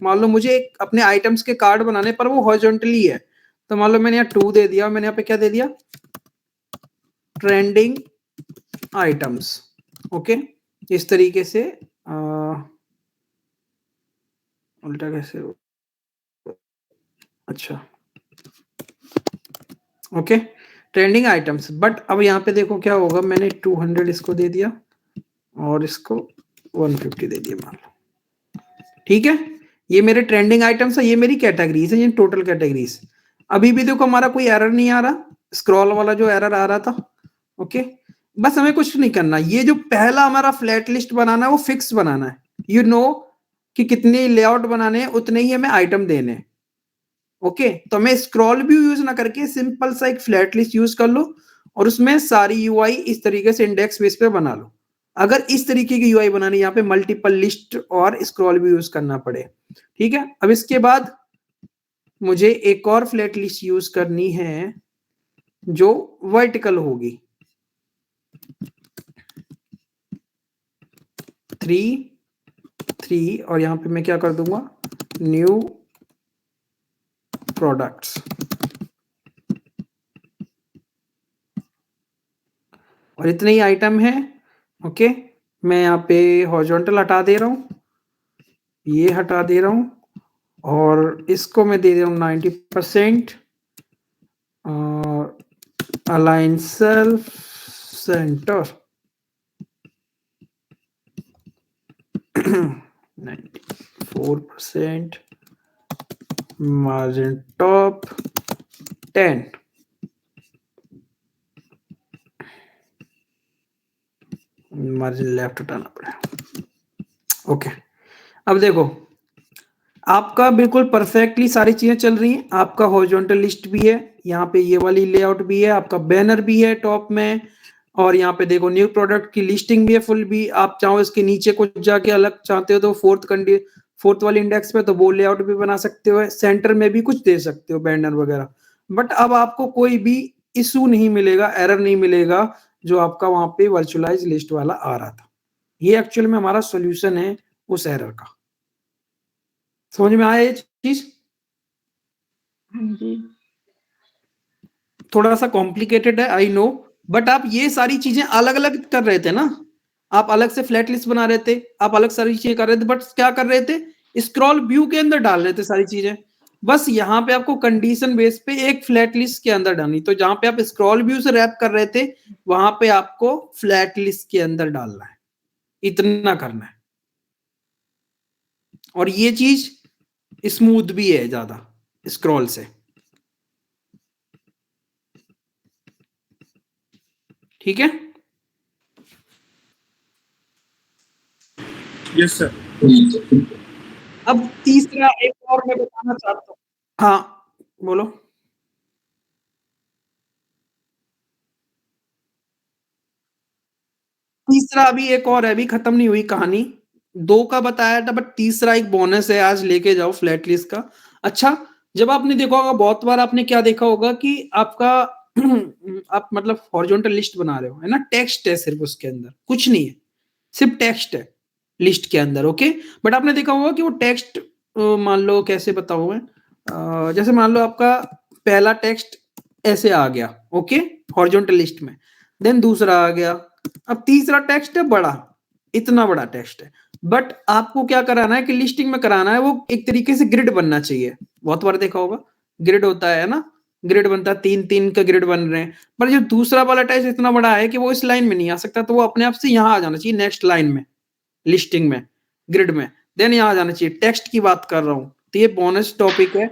मान लो मुझे एक अपने आइटम्स के कार्ड बनाने पर वो हॉरिजॉन्टली है, तो मान लो मैंने यहाँ 2 दे दिया, मैंने यहाँ पे क्या दे दिया, ट्रेंडिंग आइटम्स, ओके। इस तरीके से उल्टा कैसे, अच्छा, ओके, ट्रेंडिंग आइटम्स। बट अब यहाँ पे देखो क्या होगा, मैंने 200 इसको दे दिया और इसको 150 दे दिया, मान लो, ठीक है। ये मेरे ट्रेंडिंग आइटम्स है, ये मेरी कैटेगरीज है, ये टोटल कैटेगरीज। अभी भी देखो हमारा कोई एरर नहीं आ रहा, स्क्रॉल वाला जो एरर आ रहा था, ओके। बस हमें कुछ नहीं करना, ये जो पहला हमारा फ्लैट लिस्ट बनाना है वो फिक्स बनाना है, यू नो कि कितने लेआउट बनाने हैं उतने ही हमें आइटम देने हैं, ओके। तो मैं स्क्रॉल व्यू यूज ना करके सिंपल सा एक फ्लैट लिस्ट यूज कर लो और उसमें सारी यूआई इस तरीके से इंडेक्स बेस पे बना लो। अगर इस तरीके की यूआई बनानी, यहाँ पे मल्टीपल लिस्ट और स्क्रॉल भी यूज करना पड़े, ठीक है। अब इसके बाद मुझे एक और फ्लैट लिस्ट यूज करनी है जो वर्टिकल होगी, 3 और यहाँ पे मैं क्या कर दूंगा, न्यू प्रोडक्ट्स, और इतने ही आइटम है। ओके, मैं यहाँ पे हॉरिजॉन्टल हटा दे रहा हूँ, ये हटा दे रहा हूँ, और इसको मैं दे दे रहा हूँ 90%, और align self centre 94%, margin top 10, margin left हटाना पड़ेगा। ओके, अब देखो आपका बिल्कुल परफेक्टली सारी चीजें चल रही हैं। आपका हॉरिजॉन्टल लिस्ट भी है, यहाँ पे ये वाली लेआउट भी है, आपका बैनर भी है टॉप में, और यहाँ पे देखो न्यू प्रोडक्ट की लिस्टिंग भी है फुल भी। आप चाहो इसके नीचे कुछ जाके अलग चाहते हो तो फोर्थ वाली इंडेक्स पे तो वो लेआउट भी बना सकते हो, सेंटर में भी कुछ दे सकते हो बैनर वगैरह। बट अब आपको कोई भी इशू नहीं मिलेगा, एरर नहीं मिलेगा जो आपका वहां पे वर्चुअलाइज लिस्ट वाला आ रहा था। ये एक्चुअल में हमारा सोल्यूशन है उस एरर का। समझ में आया ये चीज? हाँ जी। थोड़ा सा कॉम्प्लिकेटेड है आई नो, बट आप ये सारी चीजें अलग अलग कर रहे थे ना, आप अलग से फ्लैट लिस्ट बना रहे थे, आप अलग सारी चीजें कर रहे थे, बट क्या कर रहे थे, स्क्रॉल व्यू के अंदर डाल रहे थे सारी चीजें। बस यहाँ पे आपको कंडीशन बेस पे एक फ्लैट लिस्ट के अंदर डालनी, तो जहां पे आप स्क्रॉल व्यू से रैप कर रहे थे वहां पे आपको फ्लैट लिस्ट के अंदर डालना है, इतना करना है। और ये चीज स्मूथ भी है ज्यादा स्क्रॉल से, ठीक है। Yes sir. अब तीसरा एक और मैं बताना चाहता हूँ। हाँ बोलो। तीसरा अभी एक और है, अभी खत्म नहीं हुई कहानी, 2 का बताया था बट तीसरा एक बोनस है, आज लेके जाओ फ्लैट लिस्ट का। अच्छा, जब आपने देखा होगा बहुत बार, आपने क्या देखा होगा कि आपका आप मतलब हॉरिजॉन्टल लिस्ट बना रहे हो है ना, टेक्स्ट है सिर्फ उसके अंदर, कुछ नहीं है, सिर्फ टेक्स्ट है लिस्ट के अंदर। ओके, बट आपने देखा होगा कि वो टेक्स्ट मान लो कैसे बताऊं मैं, जैसे मान लो आपका पहला टेक्स्ट ऐसे आ गया, ओके, हॉरिजॉन्टल लिस्ट में, देन दूसरा आ गया, अब तीसरा टेक्स्ट है बड़ा, इतना बड़ा टेक्स्ट है, बट आपको क्या कराना है कि लिस्टिंग में कराना है वो एक तरीके से ग्रिड बनना चाहिए। बहुत बार देखा होगा ग्रिड होता है ना, ग्रिड बनता है, 3-3 का ग्रिड बन रहे हैं, पर जो दूसरा वाला टेक्स्ट इतना बड़ा है कि वो इस लाइन में नहीं आ सकता, तो वो अपने आप से यहाँ आ जाना चाहिए नेक्स्ट लाइन में, लिस्टिंग में, ग्रिड में, देन यहाँ आ जाना चाहिए। टेक्स्ट की बात कर रहा हूँ, तो ये बोनस टॉपिक है।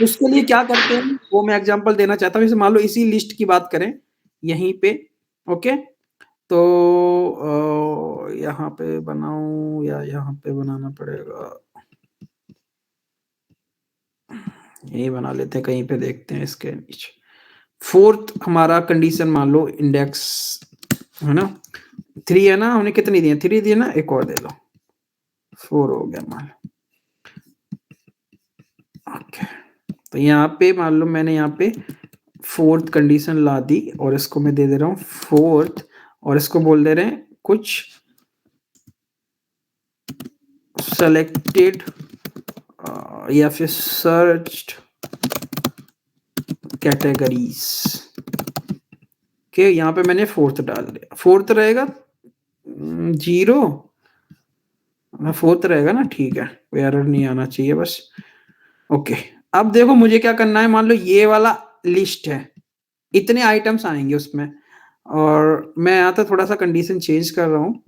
उसके लिए क्या करते हैं वो मैं एग्जांपल देना चाहता हूँ। जैसे मान लो इसी लिस्ट की बात करें यहीं पे, ओके, तो यहाँ पे बनाऊं या यहाँ पे बनाना पड़ेगा, यही बना लेते हैं, कहीं पे देखते हैं इसके नीचे। फोर्थ हमारा कंडीशन मान लो इंडेक्स है ना, 3 है ना, हमने कितनी दी है, 3 दी है ना, एक और दे लो, 4 हो गया मान लो। ओके, तो यहाँ पे मान लो मैंने यहाँ पे फोर्थ कंडीशन ला दी, और इसको मैं दे दे रहा हूँ फोर्थ, और इसको बोल दे रहे हैं कुछ सेलेक्टेड या फिर सर्च्ड कैटेगरीज के, यहाँ पे मैंने फोर्थ डाल दिया, फोर्थ रहेगा 0, फोर्थ रहेगा ना, ठीक है, कोई एरर नहीं आना चाहिए बस। ओके, अब देखो मुझे क्या करना है, मान लो ये वाला लिस्ट है, इतने आइटम्स आएंगे उसमें, और मैं यहाँ तो थोड़ा सा कंडीशन चेंज कर रहा हूँ,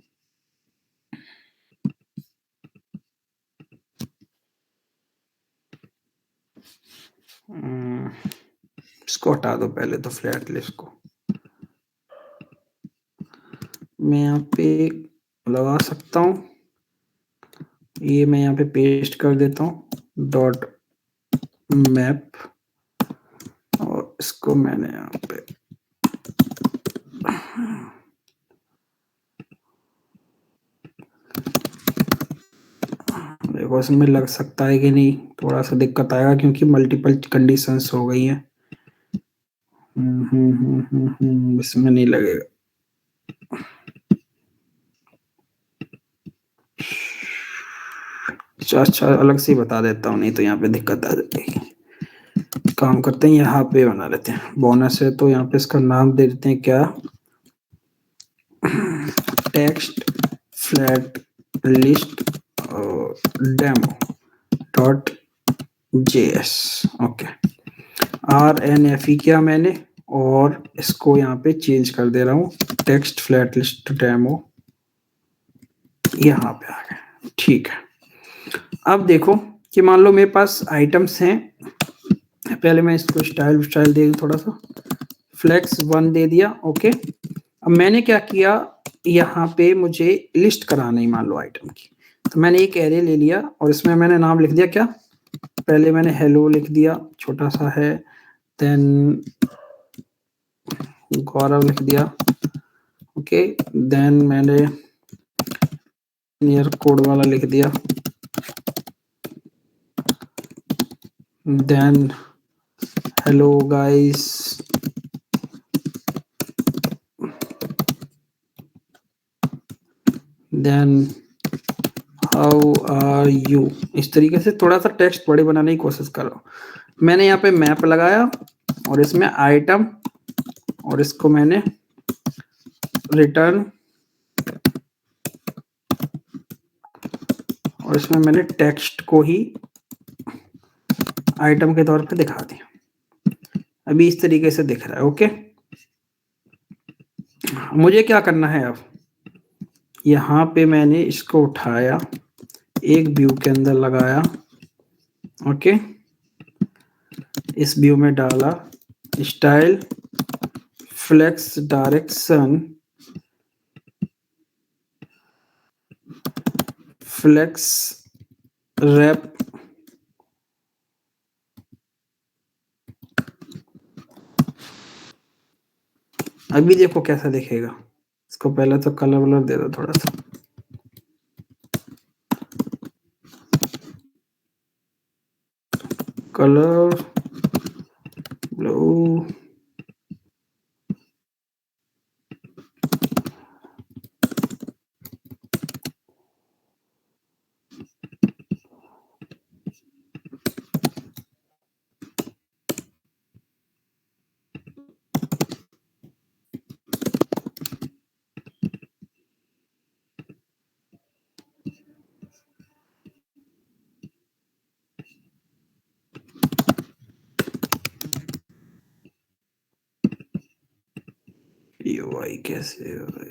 इसको हटा दो पहले तो, फ्लैट लिस्ट को मैं यहाँ पे लगा सकता हूँ, ये मैं यहाँ पे पेस्ट कर देता हूँ डॉट मैप, और इसको मैंने यहाँ पे देखो इसमें लग सकता है कि नहीं, थोड़ा सा दिक्कत आएगा क्योंकि मल्टीपल कंडीशंस हो गई हैं। इसमें नहीं लगेगा। अच्छा अलग से बता देता हूँ, नहीं तो यहाँ पे दिक्कत आ जाएगी। काम करते हैं, यहाँ पे बना लेते हैं। बोनस है तो यहाँ पे इसका नाम दे देते हैं क्या, text flat list demo dot JS। Okay, RNFE किया मैंने और इसको यहाँ पे चेंज कर दे रहा हूँ, टेक्स्ट फ्लैट लिस्ट डेमो, यहाँ पे आ गया। ठीक है, अब देखो कि मान लो मेरे पास आइटम्स हैं, पहले मैं इसको स्टाइल दे दूं थोड़ा सा, फ्लेक्स 1 दे दिया। ओके, अब मैंने क्या किया, यहाँ पे मुझे लिस्ट कराना है मान लो आइटम की, तो मैंने एक एरे ले लिया और इसमें मैंने नाम लिख दिया क्या, पहले मैंने हेलो लिख दिया, छोटा सा है, देन गौरव लिख दिया। ओके, देन मैंने नियर कोड वाला लिख दिया, then hello guys, then how are you. इस तरीके से थोड़ा सा टेक्स्ट बड़े बनाने की कोशिश कर रहा हूँ। मैंने यहाँ पे मैप लगाया और इसमें आइटम, और इसको मैंने रिटर्न, और इसमें मैंने टेक्स्ट को ही आइटम के तौर पे दिखा दिया। अभी इस तरीके से दिख रहा है। ओके, मुझे क्या करना है, अब यहाँ पे मैंने इसको उठाया, एक व्यू के अंदर लगाया। ओके, इस व्यू में डाला style flex direction flex wrap, अभी देखो कैसा दिखेगा। इसको पहले तो कलर वलर दे दो थोड़ा सा, कलर ब्लू, UI कैसे होगा।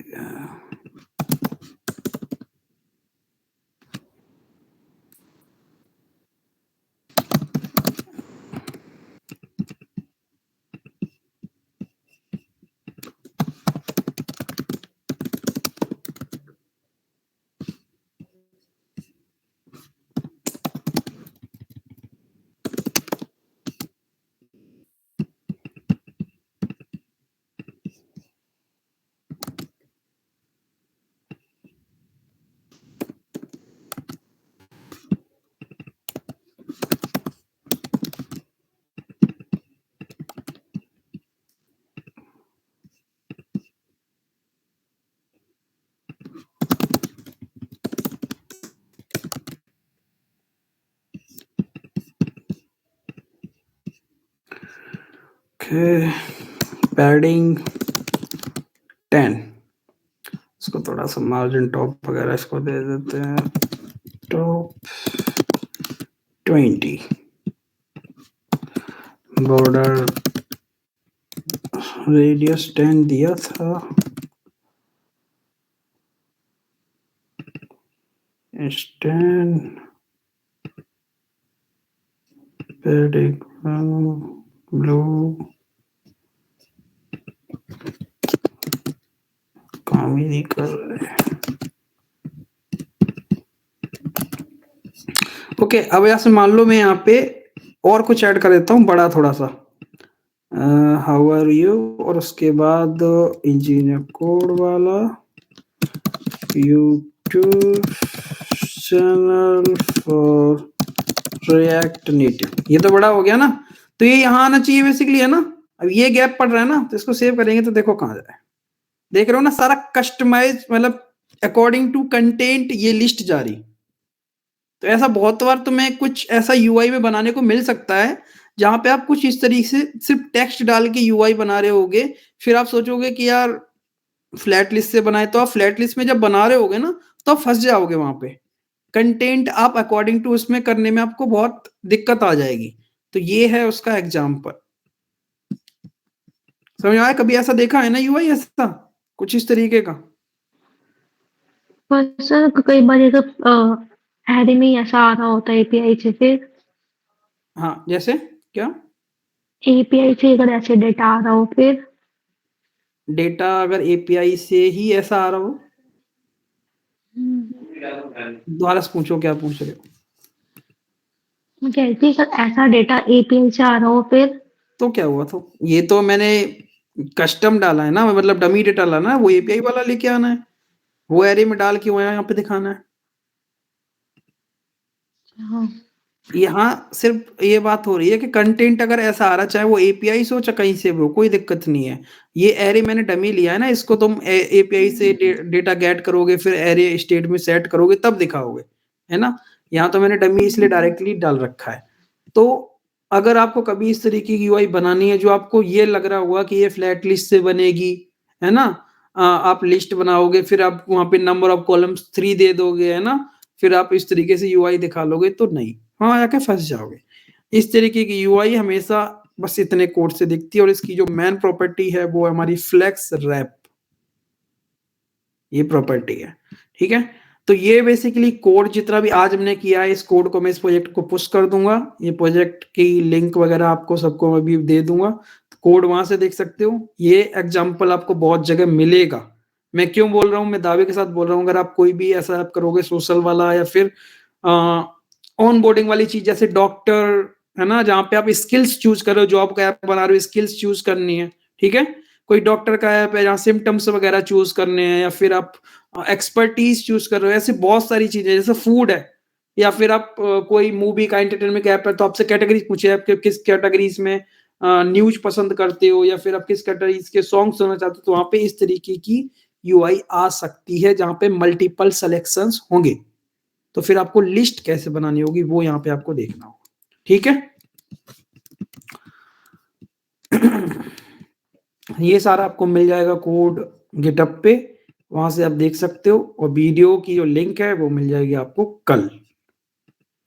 पैडिंग 10, इसको थोड़ा सा मार्जिन टॉप वगैरह इसको दे देते हैं, टॉप 20, बॉर्डर रेडियस 10 दिया था, स्टैंड पैडिंग ब्लू, काम ही नहीं कर रहे। ओके, अब यहाँ से मान लो मैं यहाँ पे और कुछ ऐड कर देता हूँ बड़ा थोड़ा सा, हाउ आर यू, और उसके बाद इंजीनियर कोड वाला, YouTube channel for react native, ये तो बड़ा हो गया ना, तो ये यहाँ आना चाहिए बेसिकली, है ना। अब ये गैप पड़ रहा है ना, तो इसको सेव करेंगे तो देखो कहाँ जाए, देख रहे हो ना, सारा कस्टमाइज मतलब अकॉर्डिंग टू कंटेंट ये लिस्ट जा रही। तो ऐसा बहुत बार तुम्हें कुछ ऐसा यूआई में बनाने को मिल सकता है जहां पे आप कुछ इस तरीके से सिर्फ टेक्स्ट डाल के यूआई बना रहे होगे, फिर आप सोचोगे कि यार फ्लैट लिस्ट से बनाए, तो आप फ्लैट लिस्ट में जब बना रहे होगे ना तो आप फंस जाओगे वहां पे, कंटेंट आप अकॉर्डिंग टू उसमें करने में आपको बहुत दिक्कत आ जाएगी। तो ये है उसका एग्जाम्पल, समझ आया? कभी ऐसा देखा है ना यूआई ऐसा कुछ इस तरीके का? पर सर कई बार ये तो एरे में ही ऐसा आ रहा होता है एपीआई से, फिर हाँ, जैसे क्या? एपीआई से अगर ऐसे डेटा आ रहा हो, फिर डेटा अगर एपीआई से ही ऐसा आ रहा हो, दोबारा से पूछो, क्या पूछ रहे हो? मैं कहती सर ऐसा डेटा एपीआई से आ रहा हो, फिर तो क्या हुआ? तो ये तो मैंने कस्टम डाला है ना, मतलब डमी डेटा डाला ना, वो एपीआई वाला लेके आना है, वो एरे में डाल के वो यहाँ पे दिखाना है। हाँ यहाँ सिर्फ ये बात हो रही है कि कंटेंट अगर ऐसा आ रहा, चाहे वो एपीआई से हो चाहे कहीं से भी हो, कोई दिक्कत नहीं है। ये एरे मैंने डमी लिया है ना, इसको तुम एपीआई से डेटा गेट करोगे, फिर एरे स्टेट में सेट करोगे तब दिखाओगे, है ना। यहाँ तो मैंने डमी इसलिए डायरेक्टली डाल रखा है। तो अगर आपको कभी इस तरीके की यूआई बनानी है जो आपको ये लग रहा होगा कि ये फ्लैट लिस्ट से बनेगी, है ना, आप लिस्ट बनाओगे, फिर आप वहां पे नंबर ऑफ कॉलम्स 3 दे दोगे, है ना, फिर आप इस तरीके से यूआई दिखा लोगे, तो नहीं, वहां जाके फंस जाओगे। इस तरीके की यूआई हमेशा बस इतने कोड से दिखती है, और इसकी जो मेन प्रॉपर्टी है वो हमारी फ्लेक्स रैप, ये प्रॉपर्टी है, ठीक है। तो ये बेसिकली कोड जितना भी आज हमने किया है, इस कोड को मैं इस प्रोजेक्ट को पुश कर दूंगा, ये प्रोजेक्ट की लिंक वगैरह आपको सबको अभी दे दूंगा, तो कोड वहां से देख सकते हो। ये एग्जाम्पल आपको बहुत जगह मिलेगा। मैं क्यों बोल रहा हूँ, मैं दावे के साथ बोल रहा हूँ, अगर आप कोई भी ऐसा ऐप करोगे सोशल वाला या फिर ऑन बोर्डिंग वाली चीज, जैसे डॉक्टर, है ना, जहाँ पे आप स्किल्स चूज कर रहे हो, जॉब का ऐप बना रहे हो, स्किल्स चूज करनी है, ठीक है। कोई डॉक्टर का ऐप है जहाँ सिम्टम्स वगैरह चूज करने हैं, या फिर आप एक्सपर्टीज चूज कर रहे हो, ऐसे बहुत सारी चीजें, जैसे फूड है, या फिर आप कोई मूवी का एंटरटेनमेंट ऐप है, तो आपसे कैटेगरीज पूछे आप किस कैटेगरीज में न्यूज पसंद करते हो, या फिर आप किस कैटेगरीज के सॉन्ग सुनना चाहते हो, तो वहां पे इस तरीके की यूआई आ सकती है जहां पे मल्टीपल सिलेक्शंस होंगे। तो फिर आपको लिस्ट कैसे बनानी होगी वो यहाँ पे आपको देखना होगा, ठीक है। ये सारा आपको मिल जाएगा कोड गिटहब पे, वहां से आप देख सकते हो, और वीडियो की जो लिंक है वो मिल जाएगी आपको कल,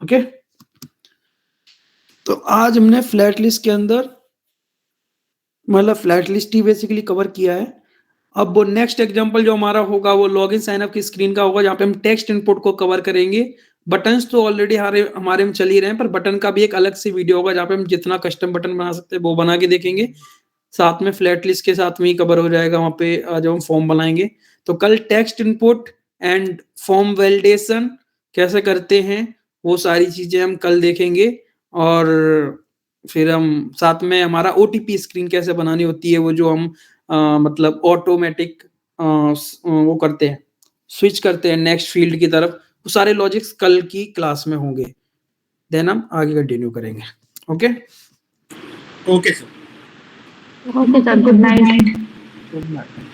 ओके। तो आज हमने फ्लैट लिस्ट के अंदर मतलब फ्लैट लिस्ट ही बेसिकली कवर किया है। अब वो नेक्स्ट एग्जांपल जो हमारा होगा वो लॉगिन साइन अप की स्क्रीन का होगा, जहाँ पे हम टेक्स्ट इनपुट को कवर करेंगे। बटन्स तो ऑलरेडी हमारे में चल ही रहे हैं, पर बटन का भी एक अलग से वीडियो होगा जहाँ पे हम जितना कस्टम बटन बना सकते हैं वो बना के देखेंगे, साथ में फ्लैट लिस्ट के साथ में ही कवर हो जाएगा वहाँ पे जब हम फॉर्म बनाएंगे। तो कल text input and form validation कैसे करते हैं वो सारी चीजें हम कल देखेंगे, और फिर हम साथ में हमारा ओटीपी स्क्रीन कैसे बनानी होती है, वो जो हम मतलब ऑटोमेटिक वो करते हैं, स्विच करते हैं नेक्स्ट फील्ड की तरफ, वो सारे लॉजिक्स कल की क्लास में होंगे, देन हम आगे कंटिन्यू करेंगे, okay. Okay sir. Okay sir, good night. Good night.